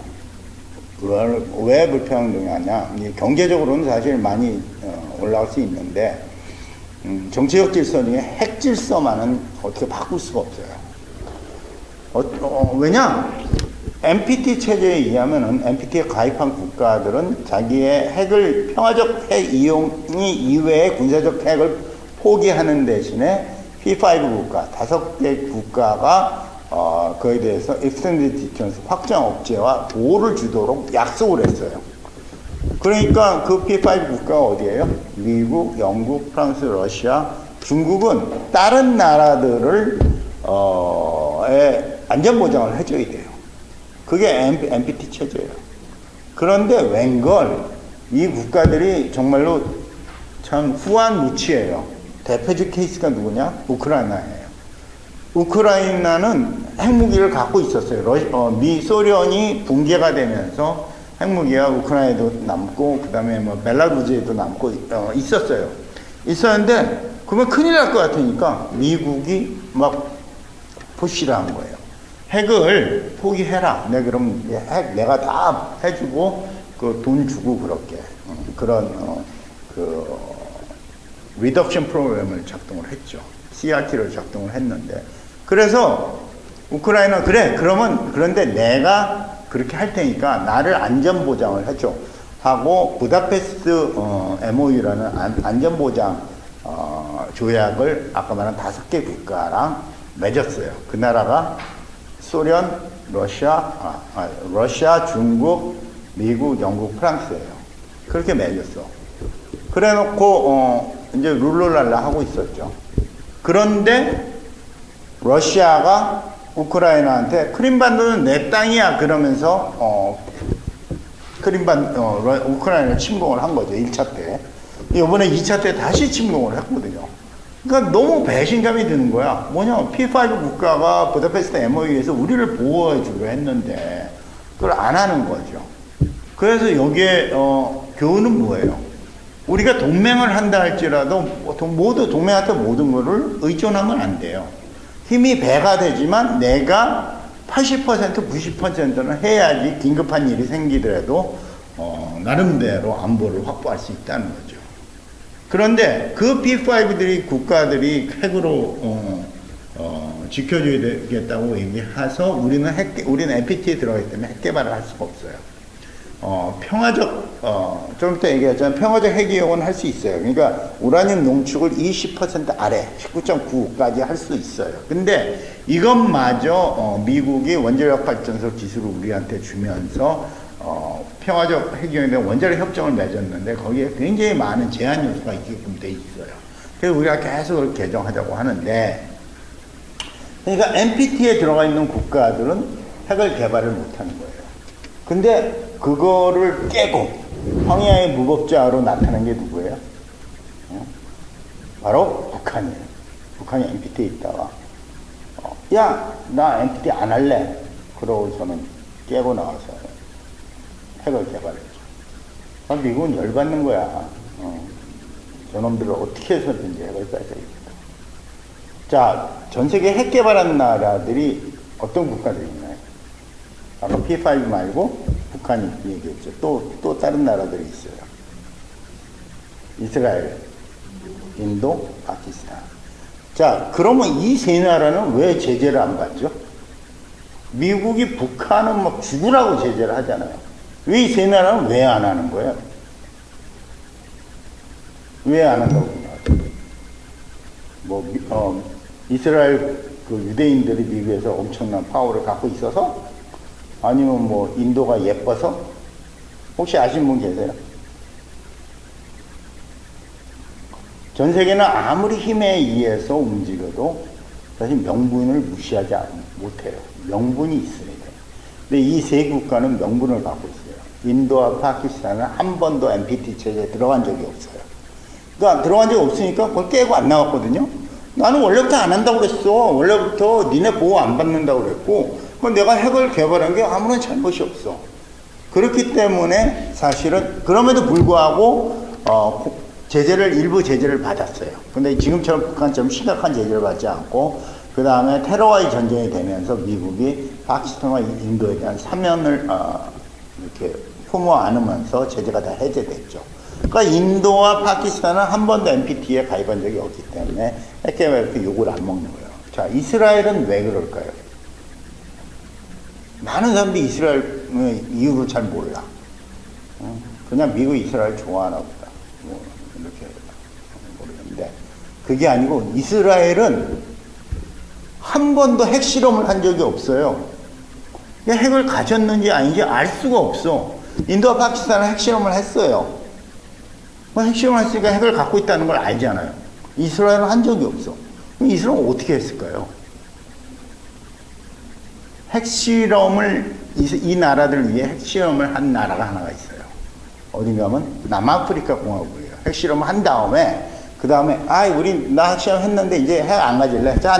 왜 불평등하냐? 경제적으로는 사실 많이 올라갈 수 있는데 정치적 질서 중에 핵 질서만은 어떻게 바꿀 수가 없어요. 왜냐? NPT 체제에 의하면은 NPT에 가입한 국가들은 자기의 핵을 평화적 핵 이용이 이외의 군사적 핵을 포기하는 대신에 P5 국가 5개 국가가 그에 대해서 extended deterrence 확장 억제와 보호를 주도록 약속을 했어요. 그러니까 그 P5 국가가 어디예요? 미국, 영국, 프랑스, 러시아, 중국은 다른 나라들을 안전보장을 해줘야 돼요. 그게 NPT 체제예요. 그런데 웬걸 이 국가들이 정말로 참 후한무치예요. 대표적 케이스가 누구냐? 우크라이나예요. 우크라이나는 핵무기를 갖고 있었어요. 소련이 붕괴가 되면서 핵무기가 우크라이나에도 남고 그다음에 뭐 벨라루스에도 남고 있었어요. 있었는데 그러면 큰일 날 것 같으니까 미국이 막 푸시를 한 거예요. 핵을 포기해라. 그럼 핵 내가 다 해주고 그 돈 주고 그렇게 그런 리덕션 프로그램을 작동을 했죠. CRT를 작동을 했는데 그래서 우크라이나 그래 그러면 그런데 내가 그렇게 할 테니까 나를 안전 보장을 해줘 하고 부다페스트 MOU라는 안전보장 조약을 아까 말한 5개 국가랑 맺었어요. 그 나라가 소련, 러시아, 중국, 미국, 영국, 프랑스예요. 그렇게 맺었어. 그래 놓고 이제 룰루랄라 하고 있었죠. 그런데 러시아가 우크라이나한테 크림반도는 내 땅이야 그러면서 우크라이나 침공을 한 거죠. 1차 때. 이번에 2차 때 다시 침공을 했거든요. 그러니까 너무 배신감이 드는 거야. 뭐냐, P5 국가가 부다페스트 MOU에서 우리를 보호해주려 했는데 그걸 안 하는 거죠. 그래서 여기에 교훈은 뭐예요? 우리가 동맹을 한다 할지라도 모두 동맹한테 모든 거를 의존하면 안 돼요. 힘이 배가 되지만 내가 80% 90%는 해야지 긴급한 일이 생기더라도 나름대로 안보를 확보할 수 있다는 거죠. 그런데 그 P5들이 국가들이 핵으로 지켜줘야 되겠다고 얘기해서 우리는 NPT에 들어가기 때문에 핵 개발을 할 수가 없어요. 좀 이따 얘기하자면 평화적 핵이용은 할 수 있어요. 그러니까 우라늄 농축을 20% 아래 19.9까지 할 수 있어요. 근데 이것마저 미국이 원자력 발전소 기술을 우리한테 주면서 평화적 핵이용에 대한 원자력 협정을 맺었는데 거기에 굉장히 많은 제한 요소가 있게끔 돼 있어요. 그래서 우리가 계속 그걸 개정하자고 하는데, 그러니까 NPT에 들어가 있는 국가들은 핵을 개발을 못하는 거예요. 근데 그거를 깨고 황야의 무법자로 나타난 게 누구예요? 바로 북한이에요. 북한이 NPT에 있다가 야, 나 NPT 안 할래. 그러고서는 깨고 나와서 핵을 개발했죠. 미국은 열받는 거야. 저놈들을 어떻게 해서든지 핵을 뺏어야겠다. 자, 전 세계 핵 개발한 나라들이 어떤 국가들이 있나요? 아까 P5 말고 북한이 얘기했죠. 또 다른 나라들이 있어요. 이스라엘, 인도, 파키스탄. 자, 그러면 이 세 나라는 왜 제재를 안 받죠? 미국이 북한은 막 죽으라고 제재를 하잖아요. 왜 이 세 나라는 왜 안 하는 거예요? 왜 안 한다고 생각하세요? 이스라엘 그 유대인들이 미국에서 엄청난 파워를 갖고 있어서? 아니면 인도가 예뻐서? 혹시 아시는 분 계세요? 전 세계는 아무리 힘에 의해서 움직여도 사실 명분을 무시하지 못해요. 명분이 있습니다. 근데 이 세 국가는 명분을 갖고 있어요. 인도와 파키스탄은 한 번도 NPT 체제에 들어간 적이 없어요. 그러니까 들어간 적이 없으니까 그걸 깨고 안 나왔거든요. 나는 원래부터 안 한다고 그랬어. 원래부터 니네 보호 안 받는다고 그랬고, 그럼 내가 핵을 개발한 게 아무런 잘못이 없어. 그렇기 때문에 사실은 그럼에도 불구하고 일부 제재를 받았어요. 근데 지금처럼 북한처럼 심각한 제재를 받지 않고, 그 다음에 테러와의 전쟁이 되면서 미국이 파키스탄과 인도에 대한 사면을 이렇게 표모 안으면서 제재가 다 해제됐죠. 그러니까 인도와 파키스탄은 한 번도 NPT에 가입한 적이 없기 때문에 핵개발 이렇게 욕을 안 먹는 거예요. 자, 이스라엘은 왜 그럴까요? 많은 사람들이 이스라엘 이유를 잘 몰라. 그냥 미국 이스라엘 좋아하나 보다. 이렇게 모르겠는데, 그게 아니고 이스라엘은 한 번도 핵실험을 한 적이 없어요. 핵을 가졌는지 아닌지 알 수가 없어. 인도와 파키스탄은 핵실험을 했어요. 핵실험을 했으니까 핵을 갖고 있다는 걸 알잖아요. 이스라엘은 한 적이 없어. 그럼 이스라엘은 어떻게 했을까요? 핵실험을, 이 나라들을 위해 핵실험을 한 나라가 하나가 있어요. 어딘가 하면 남아프리카 공화국이에요. 핵실험을 한 다음에, 그 다음에, 나 핵실험 했는데 이제 핵 안 가질래? 자,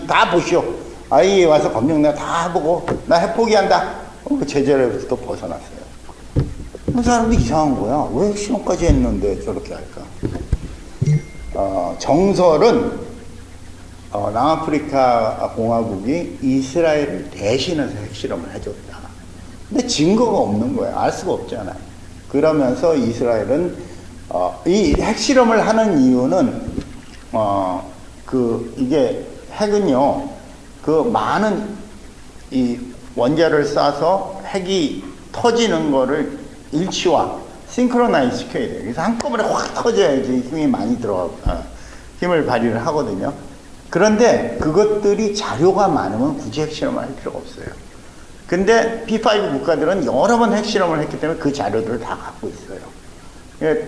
다 보시오. IAEA 와서 검증 내가 다 해보고, 나 핵 포기한다. 그 제재로부터 벗어났어요. 그 사람도 이상한 거야. 왜 핵실험까지 했는데 저렇게 할까? 정설은, 남아프리카 공화국이 이스라엘을 대신해서 핵실험을 해줬다. 근데 증거가 없는 거예요. 알 수가 없잖아요. 그러면서 이스라엘은 이 핵실험을 하는 이유는 이게 핵은요, 그 많은 이 원자를 쏴서 핵이 터지는 거를 일치화, 싱크로나이즈 시켜야 돼요. 그래서 한꺼번에 확 터져야지 힘이 많이 힘을 발휘를 하거든요. 그런데 그것들이 자료가 많으면 굳이 핵실험을 할 필요가 없어요. 근데 P5 국가들은 여러 번 핵실험을 했기 때문에 그 자료들을 다 갖고 있어요.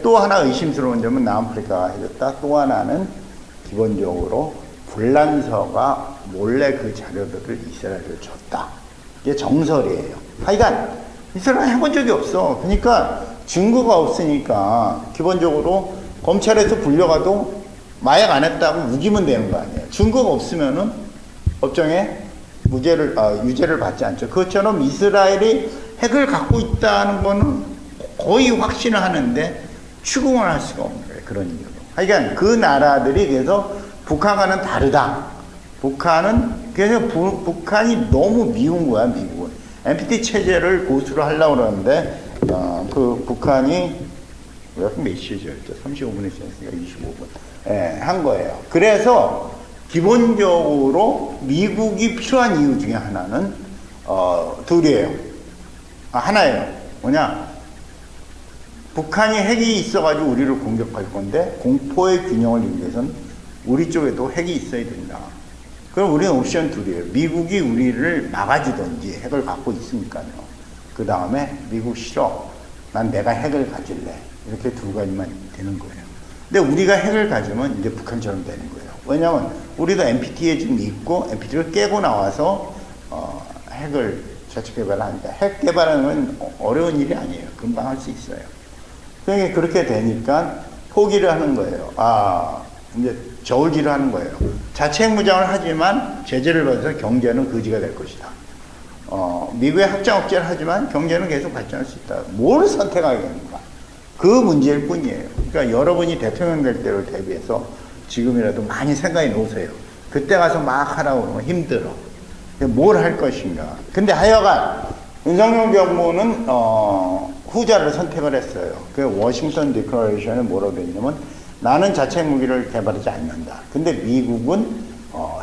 또 하나 의심스러운 점은 남아프리카가 해줬다. 또 하나는 기본적으로 불란서가 몰래 그 자료들을 이스라엘에 줬다. 이게 정설이에요. 하여간 이스라엘 해본 적이 없어. 그러니까 증거가 없으니까 기본적으로 검찰에서 불려가도 마약 안 했다고 우기면 되는 거 아니에요. 증거가 없으면은 법정에 유죄를 받지 않죠. 그것처럼 이스라엘이 핵을 갖고 있다는 거는 거의 확신을 하는데 추궁을 할 수가 없는 거예요. 그런 이유로. 하여간 그 나라들이 그래서 북한과는 다르다. 그래서 북한이 너무 미운 거야, 미국은. NPT 체제를 고수를 하려고 그러는데, 그 북한이, 몇 시였죠? 35분에 시작했으니까 25분. 예, 한 거예요. 그래서 기본적으로 미국이 필요한 이유 중에 하나는, 둘이에요. 하나예요. 뭐냐? 북한이 핵이 있어가지고 우리를 공격할 건데, 공포의 균형을 이루기 위해서는 우리 쪽에도 핵이 있어야 된다. 그럼 우리는 옵션 둘이에요. 미국이 우리를 막아주든지 핵을 갖고 있으니까요. 그 다음에 미국 싫어. 난 내가 핵을 가질래. 이렇게 두 가지만 되는 거예요. 근데 우리가 핵을 가지면 이제 북한처럼 되는 거예요. 왜냐하면 우리도 NPT에 지금 있고 NPT를 깨고 나와서 핵을 자체 개발하니까 핵 개발하는 건 어려운 일이 아니에요. 금방 할 수 있어요. 그러니까 그렇게 되니까 포기를 하는 거예요. 이제 저울질을 하는 거예요. 자체 핵무장을 하지만 제재를 받아서 경제는 거지가 될 것이다. 미국의 확장 억제를 하지만 경제는 계속 발전할 수 있다. 뭘 선택하겠는가? 그 문제일 뿐이에요. 그러니까 여러분이 대통령 될 때를 대비해서 지금이라도 많이 생각해 놓으세요. 그때 가서 막 하라고 그러면 힘들어. 뭘 할 것인가? 근데 하여간 윤석열 정부는 후자를 선택을 했어요. 그 워싱턴 디클러레이션에 뭐라고 되어 있냐면 나는 자체 무기를 개발하지 않는다. 근데 미국은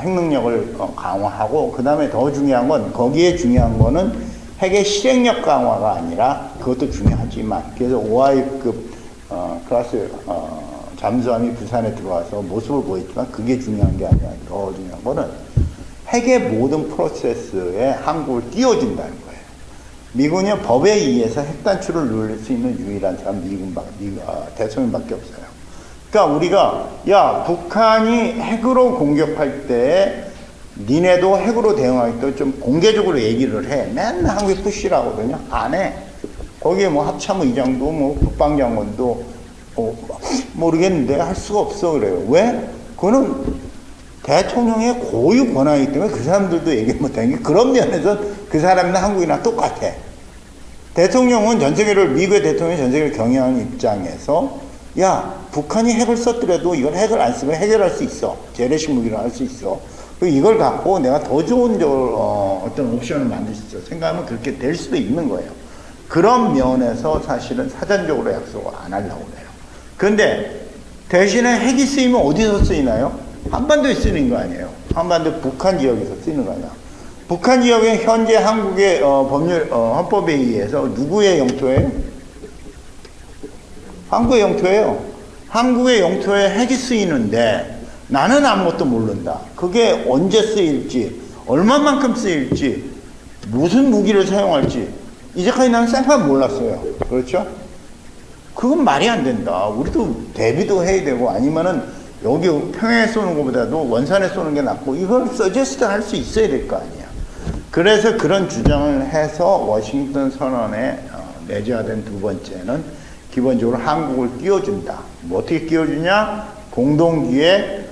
핵 능력을 강화하고 그 다음에 더 중요한 건 거기에 중요한 거는 핵의 실행력 강화가 아니라 그것도 중요하지만 그래서 오하이급 클래스 잠수함이 부산에 들어와서 모습을 보였지만 그게 중요한 게 아니라 더 중요한 거는 핵의 모든 프로세스에 한국을 띄워준다는 거예요. 미군이 법에 의해서 핵 단추를 누릴 수 있는 유일한 사람 대통령밖에 없어요. 그러니까 우리가 북한이 핵으로 공격할 때 니네도 핵으로 대응하겠다고 좀 공개적으로 얘기를 해. 맨날 한국에 푸시를 하거든요. 안 해. 거기에 뭐 합참의 의장도 뭐 국방장관도 모르겠는데 할 수가 없어 그래요. 왜? 그거는 대통령의 고유 권한이기 때문에 그 사람들도 얘기 못하는 게 그런 면에서 그 사람이나 한국이나 똑같아. 대통령은 미국의 대통령이 전 세계를 경영하는 입장에서 북한이 핵을 썼더라도 이걸 핵을 안 쓰면 해결할 수 있어. 재래식 무기를 할 수 있어. 그리고 이걸 갖고 내가 더 좋은 어떤 옵션을 만들 수 있어. 생각하면 그렇게 될 수도 있는 거예요. 그런 면에서 사실은 사전적으로 약속을 안 하려고 해요. 그런데 대신에 핵이 쓰이면 어디서 쓰이나요? 한반도에 쓰이는 거 아니에요. 한반도 북한 지역에서 쓰이는 거 아니야. 북한 지역에 현재 한국의 헌법에 의해서 누구의 영토예요? 한국의 영토예요. 한국의 영토에 핵이 쓰이는데 나는 아무것도 모른다. 그게 언제 쓰일지, 얼마만큼 쓰일지, 무슨 무기를 사용할지 이제까지 나는 생각 몰랐어요. 그렇죠? 그건 말이 안 된다. 우리도 대비도 해야 되고 아니면은 여기 평양에 쏘는 것보다도 원산에 쏘는 게 낫고 이걸 서제스트 할 수 있어야 될 거 아니야. 그래서 그런 주장을 해서 워싱턴 선언에 내재화된 두 번째는 기본적으로 한국을 띄워준다. 뭐 어떻게 띄워주냐? 공동기에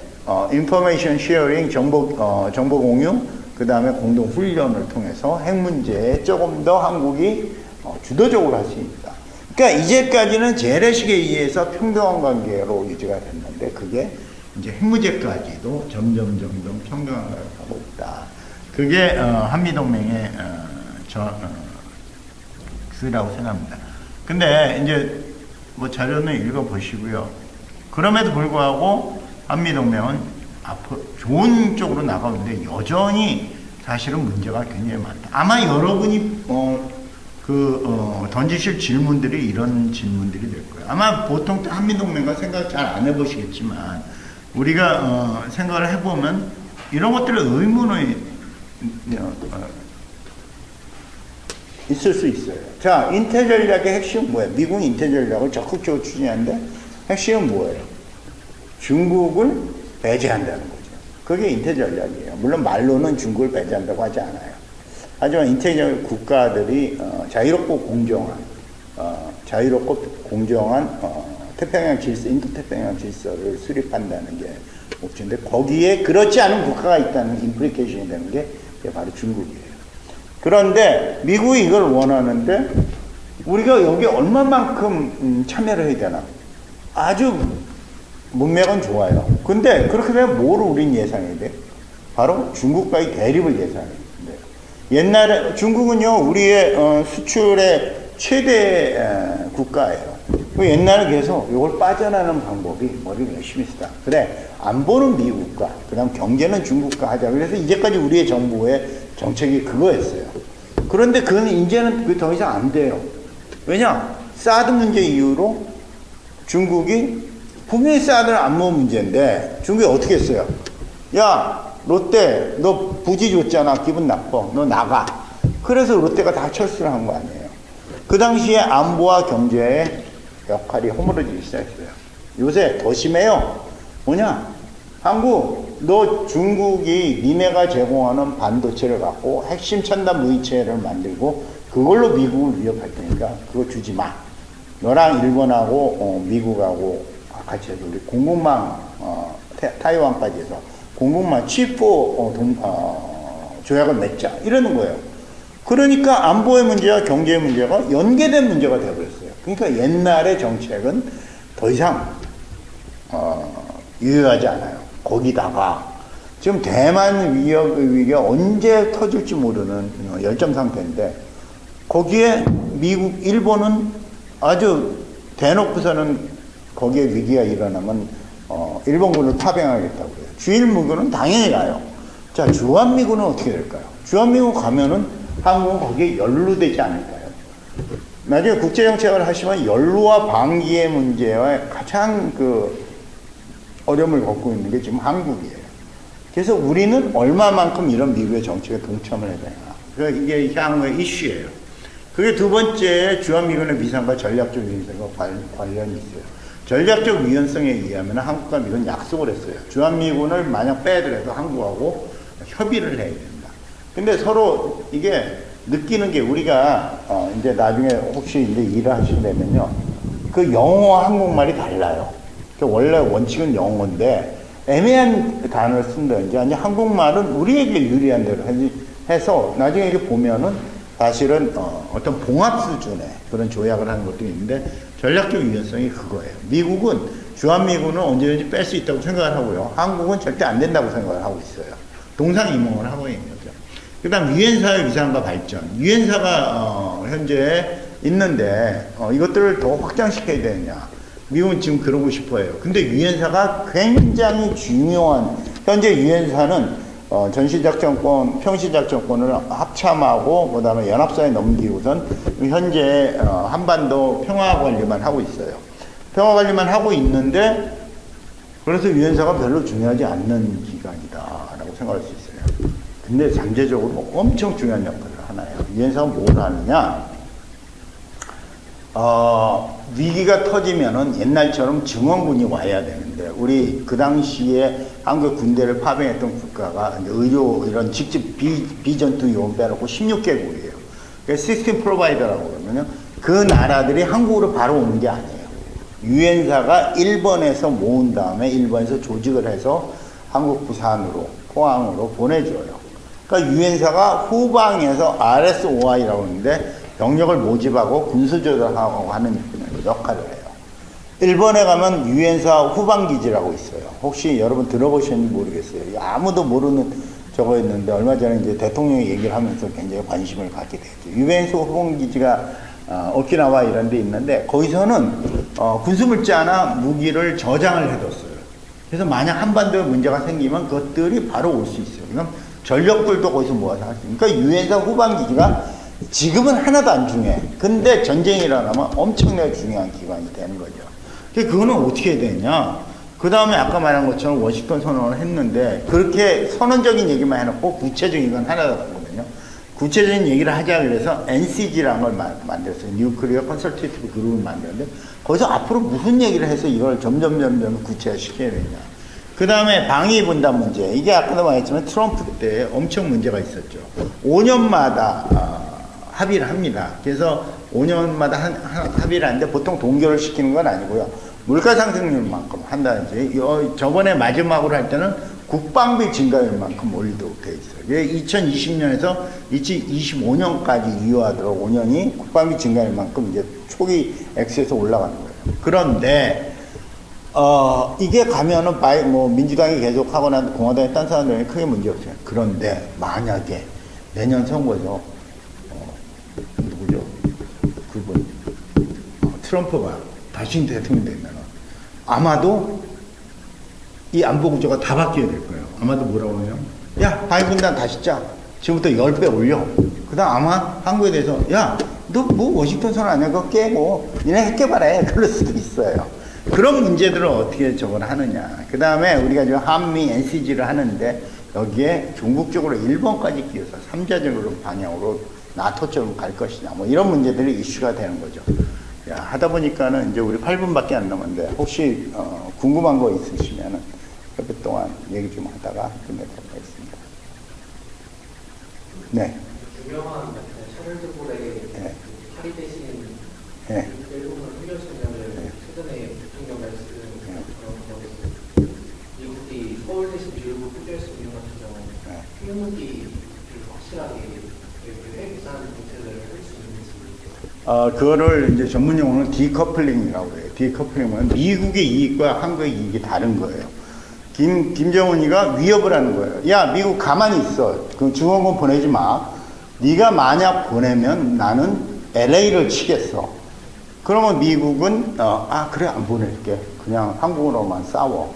인포메이션 쉐어링, 정보 공유, 그 다음에 공동 훈련을 통해서 핵 문제에 조금 더 한국이 주도적으로 할 수 있다. 그러니까 이제까지는 재래식에 의해서 평등한 관계로 유지가 됐는데 그게 이제 핵 문제까지도 점점 평등한 관계로 가고 있다. 그게 한미동맹의 그라고 생각합니다. 근데 이제 뭐 자료는 읽어보시고요. 그럼에도 불구하고 한미동맹은 앞으로 좋은 쪽으로 나가는데 여전히 사실은 문제가 굉장히 많다. 아마 여러분이 던지실 질문들이 이런 질문들이 될 거예요. 아마 보통 한미동맹과 생각 잘 안 해보시겠지만, 우리가 생각을 해보면 이런 것들의 의문이 있을 수 있어요. 자, 인태 전략의 핵심은 뭐예요? 미국이 인태 전략을 적극적으로 추진하는데 핵심은 뭐예요? 중국을 배제한다는 거죠. 그게 인태 전략이에요. 물론 말로는 중국을 배제한다고 하지 않아요. 하지만 인태 전략 국가들이 자유롭고 공정한 태평양 질서, 인도태평양 질서를 수립한다는 게 목표인데, 거기에 그렇지 않은 국가가 있다는 임플리케이션이 되는 게 바로 중국이에요. 그런데 미국이 이걸 원하는데 우리가 여기 얼마만큼 참여를 해야 되나? 아주 문맥은 좋아요. 근데 그렇게 되면 뭐를 우린 예상해야 돼? 바로 중국과의 대립을 예상해야 돼요. 옛날에 중국은요, 우리의 수출의 최대 국가예요. 옛날에 계속 이걸 빠져나가는 방법이 머리를 열심히 쓰다. 그래, 안보는 미국과, 그 다음 경제는 중국과 하자. 그래서 이제까지 우리의 정부의 정책이 그거였어요. 그런데 그건 이제는 그게 더 이상 안 돼요. 왜냐? 사드 문제 이후로 중국이 분명히 사드는 안보 문제인데 중국이 어떻게 했어요? 야, 롯데 너 부지 줬잖아. 기분 나빠. 너 나가. 그래서 롯데가 다 철수를 한 거 아니에요. 그 당시에 안보와 경제의 역할이 허물어지기 시작했어요. 요새 더 심해요. 뭐냐? 한국, 너 중국이 니네가 제공하는 반도체를 갖고 핵심 첨단 무기체를 만들고 그걸로 미국을 위협할 테니까 그거 주지 마. 너랑 일본하고 미국하고 같이 해서 우리 공급망 타이완까지 해서 공급망 치포 조약을 맺자 이러는 거예요. 그러니까 안보의 문제와 경제의 문제가 연계된 문제가 되어버렸어요. 그러니까 옛날의 정책은 더 이상 유효하지 않아요. 거기다가 지금 대만 위기가 언제 터질지 모르는 열점 상태인데, 거기에 미국, 일본은 아주 대놓고서는 거기에 위기가 일어나면 일본군을 파병하겠다고 해요. 주일무군은 당연히 가요. 자, 주한미군은 어떻게 될까요? 주한미군 가면은 한국은 거기에 연루되지 않을까요? 나중에 국제정책을 하시면 연루와 방기의 문제와 가장 어려움을 겪고 있는 게 지금 한국이에요. 그래서 우리는 얼마만큼 이런 미국의 정책에 동참을 해야 되나. 그러니까 이게 향후의 이슈예요. 그게 두 번째, 주한미군의 미상과 전략적 유연성과 관련이 있어요. 전략적 유연성에 의하면 한국과 미국은 약속을 했어요. 주한미군을 만약 빼더라도 한국하고 협의를 해야 된다. 근데 서로 이게 느끼는 게, 우리가 이제 나중에 혹시 이제 일을 하시려면요, 그 영어와 한국말이 달라요. 원래 원칙은 영어인데 애매한 단어를 쓴다든지 아니면 한국말은 우리에게 유리한 대로 해서 나중에 이렇게 보면은 사실은 어떤 봉합 수준의 그런 조약을 하는 것도 있는데, 전략적 유연성이 그거예요. 미국은 주한미군은 언제든지 뺄 수 있다고 생각을 하고요, 한국은 절대 안 된다고 생각을 하고 있어요. 동상이몽을 하고 있는 거죠. 그 다음 유엔사의 위상과 발전. 유엔사가 현재 있는데 이것들을 더 확장시켜야 되느냐. 미국은 지금 그러고 싶어 해요. 근데 유엔사가 굉장히 중요한, 현재 유엔사는 전시작전권, 평시작전권을 합참하고 그 다음에 연합사에 넘기고선 현재 한반도 평화관리만 하고 있어요. 평화관리만 하고 있는데, 그래서 유엔사가 별로 중요하지 않는 기관이다라고 생각할 수 있어요. 근데 잠재적으로 엄청 중요한 역할을 하나요. 유엔사가 뭘 하느냐? 위기가 터지면은 옛날처럼 증원군이 와야 되는데, 우리 그 당시에 한국 군대를 파병했던 국가가 의료 이런 직접 비전투 요원 빼놓고 16개국이에요. 시스템 프로바이더라고 그러면요, 그 나라들이 한국으로 바로 오는 게 아니에요. 유엔사가 일본에서 모은 다음에 일본에서 조직을 해서 한국 부산으로, 포항으로 보내줘요. 그러니까 유엔사가 후방에서 RSOI라고 하는데 병력을 모집하고 군수조달하고 하는 역할을 해요. 일본에 가면 유엔사 후방기지라고 있어요. 혹시 여러분 들어보셨는지 모르겠어요. 아무도 모르는 저거였는데 얼마 전에 이제 대통령이 얘기를 하면서 굉장히 관심을 갖게 됐죠. 유엔사 후방기지가 오키나와 이런 데 있는데, 거기서는 군수물자나 무기를 저장을 해뒀어요. 그래서 만약 한반도에 문제가 생기면 그것들이 바로 올 수 있어요. 그럼 전력들도 거기서 모아서 할 수 있어요. 그러니까 유엔사 후방기지가 지금은 하나도 안 중요해. 근데 전쟁이 일어나면 엄청나게 중요한 기관이 되는 거죠. 그거는 어떻게 해야 되냐? 그 다음에 아까 말한 것처럼 워싱턴 선언을 했는데 그렇게 선언적인 얘기만 해놓고 구체적인 건 하나도 없거든요. 구체적인 얘기를 하자 그래서 NCG라는 걸 만들었어요. 뉴클리어 컨설테이티브 그룹을 만들었는데 거기서 앞으로 무슨 얘기를 해서 이걸 점점 구체화시켜야 되냐. 그 다음에 방위 분담 문제. 이게 아까도 말했지만 트럼프 때 엄청 문제가 있었죠. 5년마다 합의를 합니다. 그래서 5년마다 합의를 하는데 보통 동결을 시키는 건 아니고요. 물가 상승률만큼 한다든지 저번에 마지막으로 할 때는 국방비 증가율만큼 올리도록 돼 있어요. 2020년에서 2025년까지 이어하도록 5년이 국방비 증가율만큼 이제 초기 X에서 올라가는 거예요. 그런데 이게 가면은 민주당이 계속 하거나 공화당이 딴 사람들이 크게 문제 없어요. 그런데 만약에 내년 선거에서 누구죠? 그분 트럼프가 다시 대통령이 되면 아마도 이 안보 구조가 다 바뀌어야 될 거예요. 아마도 뭐라고 하냐? 야, 방위분담 다시 짜. 지금부터 10배 올려. 그 다음 아마 한국에 대해서 야, 너 뭐 워싱턴 선언 아니야? 그거 깨고 니네 핵 개발해. 그럴 수도 있어요. 그런 문제들을 어떻게 저걸 하느냐. 그 다음에 우리가 지금 한미 NCG를 하는데 여기에 종국적으로 일본까지 끼워서 3자적으로 방향으로 나토처럼 갈 것이냐. 뭐 이런 문제들이 이슈가 되는 거죠. 야, 하다 보니까는 이제 우리 8분밖에 안 남았는데 혹시 궁금한 거 있으시면은 몇 동안 얘기 좀 하다가 끝내도록 하겠습니다. 네. 유명한 샤를드 볼의 파리 대신 일본을 휘려주면을 최근에 대통령 말씀 그런 거 미국이 서울 대신 미국을 휘려할 수 있는 같은 경우 핵무기 확실하게 핵산 정책을 할 수 있는지. 그거를 이제 전문 용어는 디커플링이라고 해요. 디커플링은 미국의 이익과 한국의 이익이 다른 거예요. 김정은이가 위협을 하는 거예요. 야, 미국 가만히 있어. 그 중원군 보내지 마. 네가 만약 보내면 나는 LA를 치겠어. 그러면 미국은 그래 안 보낼게. 그냥 한국으로만 싸워.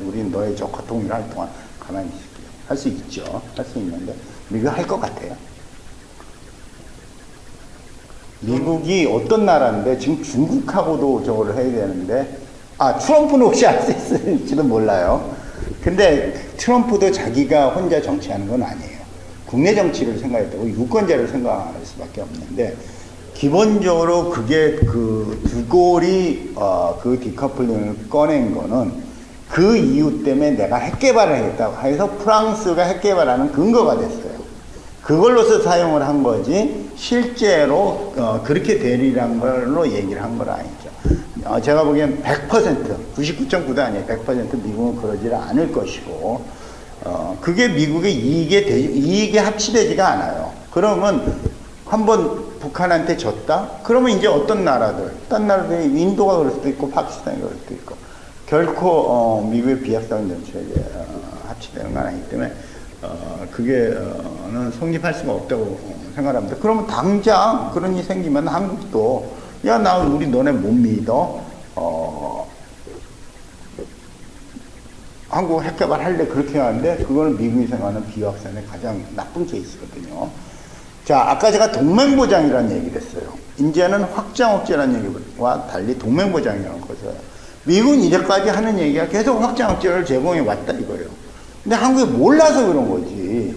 우린 너의 적화 통일을 할 동안 가만히 있을게. 할 수 있죠. 할 수 있는데 미국이 할 것 같아요. 미국이 어떤 나라인데 지금 중국하고도 저거를 해야 되는데 트럼프는 혹시 할 수 있을지도 몰라요. 근데 트럼프도 자기가 혼자 정치하는 건 아니에요. 국내 정치를 생각해야 되고 유권자를 생각할 수밖에 없는데 기본적으로 그게 그 두골이 그 디커플링을 꺼낸 거는 그 이유 때문에 내가 핵 개발을 하겠다고 해서 프랑스가 핵 개발하는 근거가 됐어요. 그걸로서 사용을 한 거지 실제로 그렇게 되리란 걸로 얘기를 한 건 아니죠. 제가 보기엔 100%, 99.9도 아니에요. 100% 미국은 그러지 않을 것이고 그게 미국의 이익에 합치되지가 않아요. 그러면 한번 북한한테 졌다? 그러면 이제 어떤 나라들, 딴 나라들이 인도가 그럴 수도 있고 파키스탄이 그럴 수도 있고 결코 미국의 비약적인 정책에 합치되는 건 아니기 때문에 그게는 성립할 수가 없다고 생각합니다. 그러면 당장 그런 일이 생기면 한국도 야, 우리 너네 못 믿어. 한국 핵개발 할래 그렇게 하는데 그거는 미국이 생각하는 비확산의 가장 나쁜 케이스거든요. 자, 아까 제가 동맹보장이라는 얘기를 했어요. 이제는 확장억제라는 얘기와 달리 동맹보장이라는 것을 미국은 이제까지 하는 얘기가 계속 확장억제를 제공해 왔다 이거예요. 근데 한국이 몰라서 그런 거지.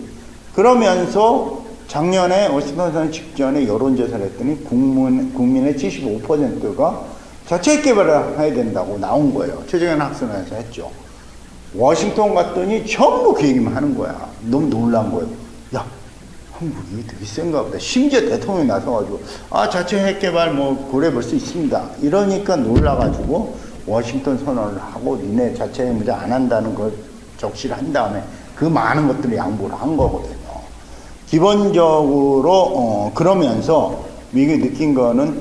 그러면서 작년에 워싱턴 선언 직전에 여론조사를 했더니 국민의 75%가 자체 핵 개발을 해야 된다고 나온 거예요. 최정현 학생회에서 했죠. 워싱턴 갔더니 전부 그 얘기만 하는 거야. 너무 놀란 거예요. 야, 한국이 되게 센가 보다. 심지어 대통령이 나서가지고 자체 핵 개발 고려해 볼 수 있습니다. 이러니까 놀라가지고 워싱턴 선언을 하고 니네 자체 핵 무장 안 한다는 걸 적시를 한 다음에 그 많은 것들을 양보를 한 거거든요. 기본적으로 그러면서 미국이 느낀 거는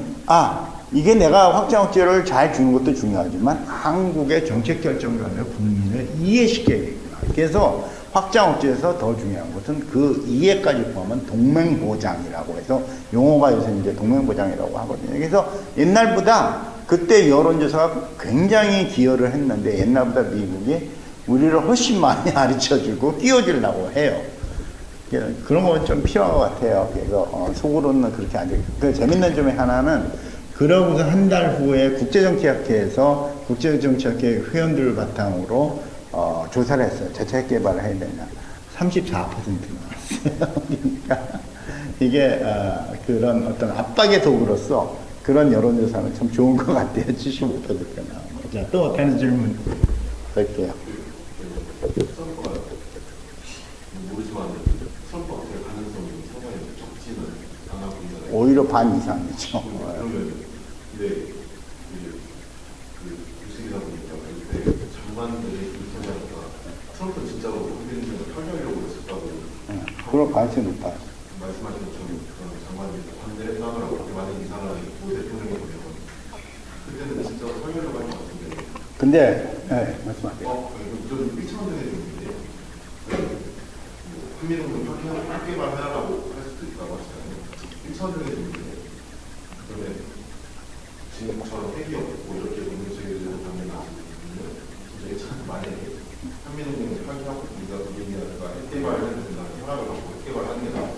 이게 내가 확장억제를 잘 주는 것도 중요하지만 한국의 정책 결정권을 국민을 이해시켜야겠구나. 그래서 확장억제에서 더 중요한 것은 그 이해까지 포함한 동맹보장이라고 해서 용어가 요새 이제 동맹보장이라고 하거든요. 그래서 옛날보다 그때 여론조사가 굉장히 기여를 했는데 옛날보다 미국이 우리를 훨씬 많이 가르쳐주고 끼워주려고 해요. 그런 건 좀 필요한 것 같아요. 그래서 속으로는 그렇게 안 되고. 그 재밌는 점이 하나는 그러고서 한 달 후에 국제정치학회에서 국제정치학회 회원들을 바탕으로 조사를 했어요. 자체 개발을 해야 되냐. 34% 나왔어요. 그러니까 이게 그런 어떤 압박의 도구로서 그런 여론조사는 참 좋은 것 같아요. 75%가 나오고. 자, 또 다른 질문 할게요. 모르지만 트럼프가 될 가능성이 상당히 적지는 않아 보이잖아요. 오히려 반 이상이죠. 그러면 이제 그 주식이다 보니까 그때 장관들이 인터뷰하니까 트럼프 진짜로 한국인을 탈퇴하려고 했었다고 그럴 가능성이 높아요. 말씀하신 것처럼 그런 장관들이 반대하더라고. 만약 이 사람이 또 대통령이 되면 그때는 진짜 탈퇴하려고 할 것 같은데. 근데 말씀하세요. 무조건 1차원적인 얘기인데 한미동맹 학계만 해라라고 할 수도 있다고 하시잖아요. 1차원적인 얘기인데 그러면 지금처럼 핵이 없고 이렇게 문제제기를 하는 진짜 1차원 만약에 한미동맹을 파기하고 우리가 우리나라가 핵개발을 된다는 허락을 받고 핵개발하는 게 나아요.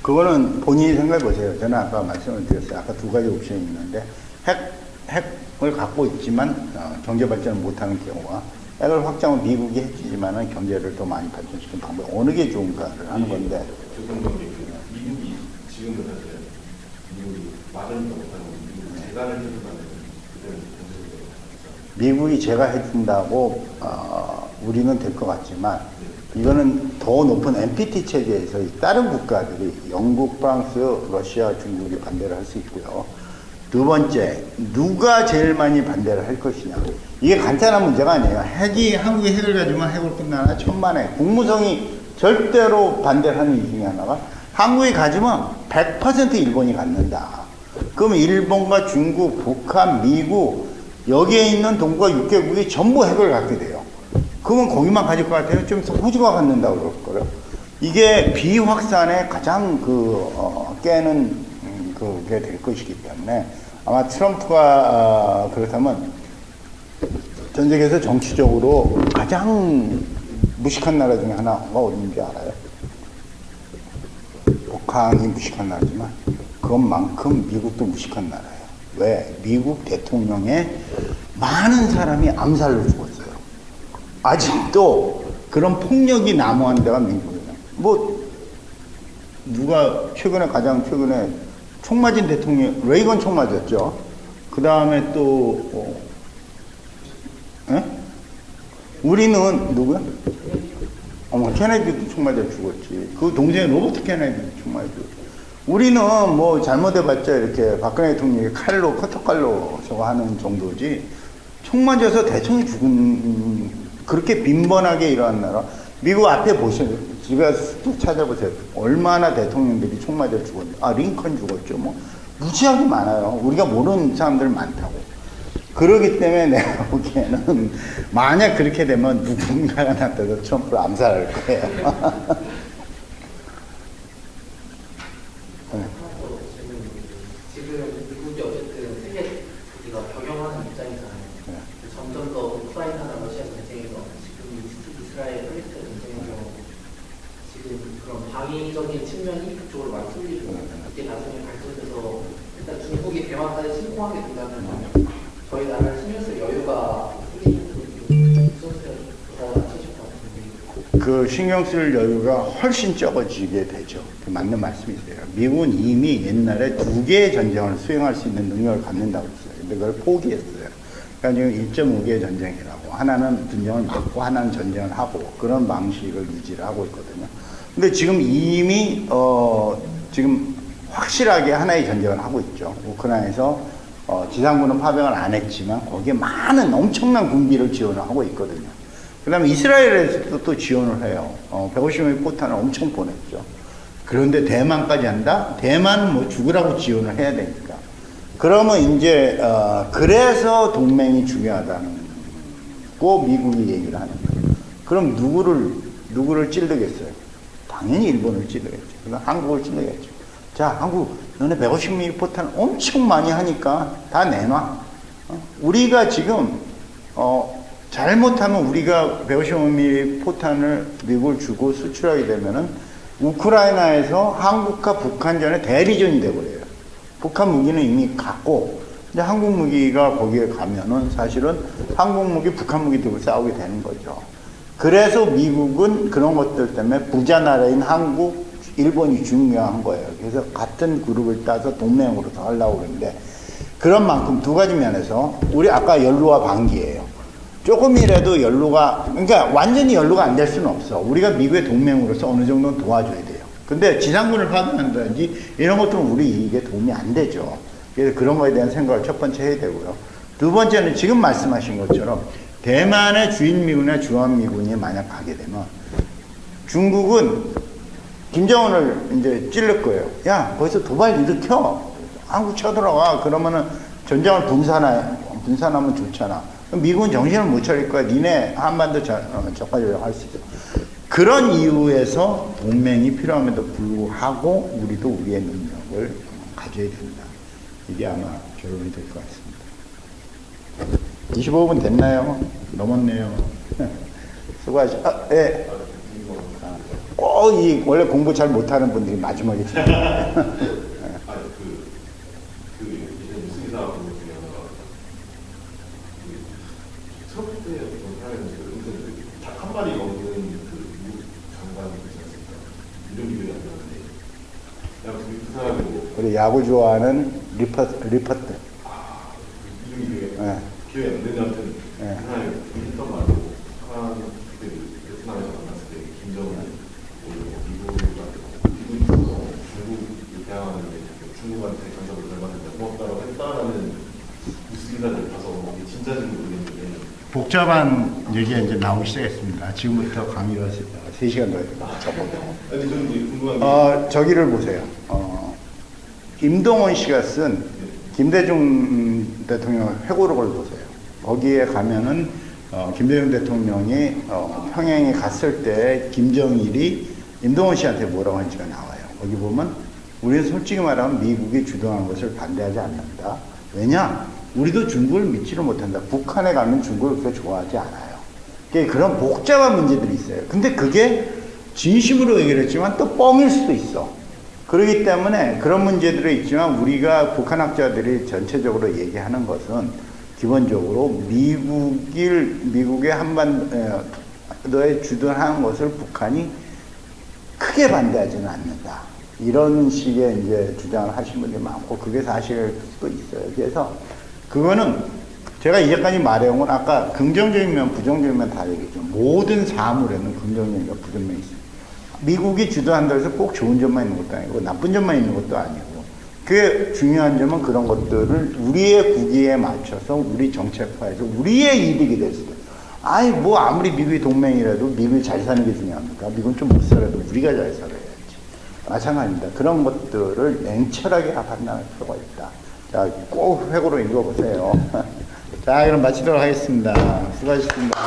그거는 본인이 생각해 보세요. 저는 아까 말씀을 드렸어요. 아까 두 가지 옵션이 있는데 핵을 갖고 있지만 경제 발전을 못하는 경우와 핵을 확장은 미국이 해주지만 경제를 더 많이 발전시키는 방법 어느 게 좋은가를 하는 건데 죄송한 게 미국이 지금은 사실 미국이 말은 못하는 미국이 재단을 해준다는 그런 경제적으로 미국이 제가 해준다고 우리는 될 것 같지만 이거는 더 높은 NPT 체제에서 다른 국가들이 영국, 프랑스, 러시아, 중국이 반대를 할 수 있고요. 두 번째, 누가 제일 많이 반대를 할 것이냐. 이게 간단한 문제가 아니에요. 한국이 핵을 가지면 핵으로 끝나나 천만에. 국무성이 절대로 반대를 하는 이유 중에 하나가 한국이 가지면 100% 일본이 갖는다. 그럼 일본과 중국, 북한, 미국 여기에 있는 동북아 6개국이 전부 핵을 갖게 돼요. 그러면 거기만 가질 것 같아요. 좀 호주가 갖는다고 그럴 거예요. 이게 비확산에 가장 깨는 그게 될 것이기 때문에 아마 트럼프가 그렇다면 전 세계에서 정치적으로 가장 무식한 나라 중에 하나가 어딘지 알아요? 북한이 무식한 나라지만 그것만큼 미국도 무식한 나라예요. 왜? 미국 대통령의 많은 사람이 암살로 죽었어요. 아직도 그런 폭력이 난무하는 데가 미국이에요. 뭐 누가 가장 최근에 총 맞은 대통령 레이건 총 맞았죠. 그 다음에 또 우리는 누구야? 케네디도 총 맞아 죽었지. 그 동생 로버트 케네디도 총 맞아 죽었지. 우리는 뭐 잘못해봤자 이렇게 박근혜 대통령이 커터칼로 저거 하는 정도지. 총 맞아서 대통령이 죽은 그렇게 빈번하게 일어난 나라. 미국 앞에 보시면 제가 쭉 찾아보세요. 얼마나 대통령들이 총 맞아 죽었는데. 링컨 죽었죠. 뭐 무지하게 많아요. 우리가 모르는 사람들 많다고. 그러기 때문에 내가 보기에는 만약 그렇게 되면 누군가가 나타나서 트럼프를 암살할 거예요. 지금 미국이 어쨌든 세계 우리가 경영하는 입장이잖아요. 점점 더 우크라이나나 러시아 전쟁에서 지금 이스라엘 팔레스타인 전쟁에서 지금 그런 방위적인 측면이 그쪽으로 많이 쏠리고 이게 나중에 발전돼서 일단 중국이 대만까지 침공하게 된다면 저희 나라를 신경 쓸 여유가 그 신경 쓸 여유가 훨씬 적어지게 되죠. 맞는 말씀이세요. 미국은 이미 옛날에 2개의 전쟁을 수행할 수 있는 능력을 갖는다고 했어요. 근데 그걸 포기했어요. 그러니까 지금 1.5개의 전쟁이라고. 하나는 전쟁을 막고 하나는 전쟁을 하고 그런 방식을 유지를 하고 있거든요. 근데 지금 이미 지금 확실하게 하나의 전쟁을 하고 있죠. 우크라이나에서 지상군은 파병을 안 했지만 거기에 많은 엄청난 군비를 지원을 하고 있거든요. 그 다음에 이스라엘에서도 또 지원을 해요. 150명의 포탄을 엄청 보냈죠. 그런데 대만까지 한다? 대만은 뭐 죽으라고 지원을 해야 되니까. 그러면 이제, 그래서 동맹이 중요하다는 거 미국이 얘기를 하는 거예요. 그럼 누구를 찌르겠어요? 당연히 일본을 찌르겠죠. 그다음 한국을 찌르겠죠. 자, 한국, 너네 150mm 포탄 엄청 많이 하니까 다 내놔. 우리가 지금, 잘못하면 우리가 150mm 포탄을 미국을 주고 수출하게 되면은 우크라이나에서 한국과 북한전의 대리전이 돼버려요. 북한 무기는 이미 갔고, 이제 한국 무기가 거기에 가면은 사실은 한국 무기, 북한 무기 들고 싸우게 되는 거죠. 그래서 미국은 그런 것들 때문에 부자 나라인 한국, 일본이 중요한 거예요. 그래서 같은 그룹을 따서 동맹으로 더 하려고 그러는데, 그런 만큼 두 가지 면에서, 우리 아까 연루와 반기예요. 조금이라도 연루가, 그러니까 완전히 연루가 안 될 수는 없어. 우리가 미국의 동맹으로서 어느 정도는 도와줘야 돼요. 근데 지상군을 파견한다든지 이런 것들은 우리 이익에 도움이 안 되죠. 그래서 그런 거에 대한 생각을 첫 번째 해야 되고요. 두 번째는 지금 말씀하신 것처럼 대만의 주인미군이나 주한미군이 만약 가게 되면 중국은 김정은을 이제 찔릴 거예요. 야, 거기서 도발 일으켜. 한국 쳐들어가. 그러면은 전장을 분산하면 좋잖아. 미국은 정신을 못 차릴 거야. 니네 한반도 저까지 할 수 있어. 그런 이유에서 동맹이 필요함에도 불구하고 우리도 우리의 능력을 가져야 된다. 이게 아마 결론이 될 것 같습니다. 25분 됐나요? 넘었네요. 수고하셨. 예. 꼭 원래 공부 잘 못하는 분들이 마지막에 이제 무슨 기사 보면 첫째 어떤 사람이 닭한 마리 먹는 그 미국 장관 있지 않습니까? 이름이 기억이 안 나는데, 그 사람이 뭐 우리 야구 좋아하는 리퍼트. 이름이 기억이 안 되는데, 아무튼 그 사람이 했던 말로 북한 그때 베트남에서 만났을 때 김정은 미국이 있어서 중국을 대항하는데 중국한테 간섭을 잘 받는다 고맙다고 했다라는 뉴스 기사를 봐서 이게 진짜인지 모르겠는데. 복잡한 얘기가 이제 나오기 시작했습니다. 지금부터 강의를 3시간 더 해야 됩니다. 아니, 저는 이제 궁금한 게. 저기를 보세요. 임동원 씨가 쓴 김대중 대통령 회고록을 보세요. 거기에 가면은, 김대중 대통령이 평양에 갔을 때 김정일이 임동원 씨한테 뭐라고 하는지가 나와요. 거기 보면, 우리는 솔직히 말하면 미국이 주도한 것을 반대하지 않는다. 왜냐? 우리도 중국을 믿지를 못한다. 북한에 가면 중국을 그렇게 좋아하지 않아요. 그런 복잡한 문제들이 있어요. 근데 그게 진심으로 얘기를 했지만 또 뻥일 수도 있어. 그렇기 때문에 그런 문제들이 있지만 우리가 북한 학자들이 전체적으로 얘기하는 것은 기본적으로 미국의 한반도에 주도하는 것을 북한이 크게 반대하지는 않는다. 이런 식의 이제 주장을 하신 분들이 많고 그게 사실일 수도 있어요. 그래서 그거는 제가 이제까지 말해온 건 아까 긍정적인 면, 부정적인 면 다 얘기했죠. 모든 사물에는 긍정적인과 부정면이 있어요. 미국이 주도한다고 해서 꼭 좋은 점만 있는 것도 아니고 나쁜 점만 있는 것도 아니고 그게 중요한 점은 그런 것들을 우리의 국위에 맞춰서 우리 정책화해서 우리의 이득이 될 수도 있어요. 아니 뭐 아무리 미국이 동맹이라도 미국이 잘 사는 게 중요합니까? 미국은 좀 못 살아도 우리가 잘 살아야지. 마찬가지입니다. 그런 것들을 냉철하게 판단할 필요가 있다. 자, 꼭 회고로 읽어보세요. 자, 그럼 마치도록 하겠습니다. 수고하셨습니다.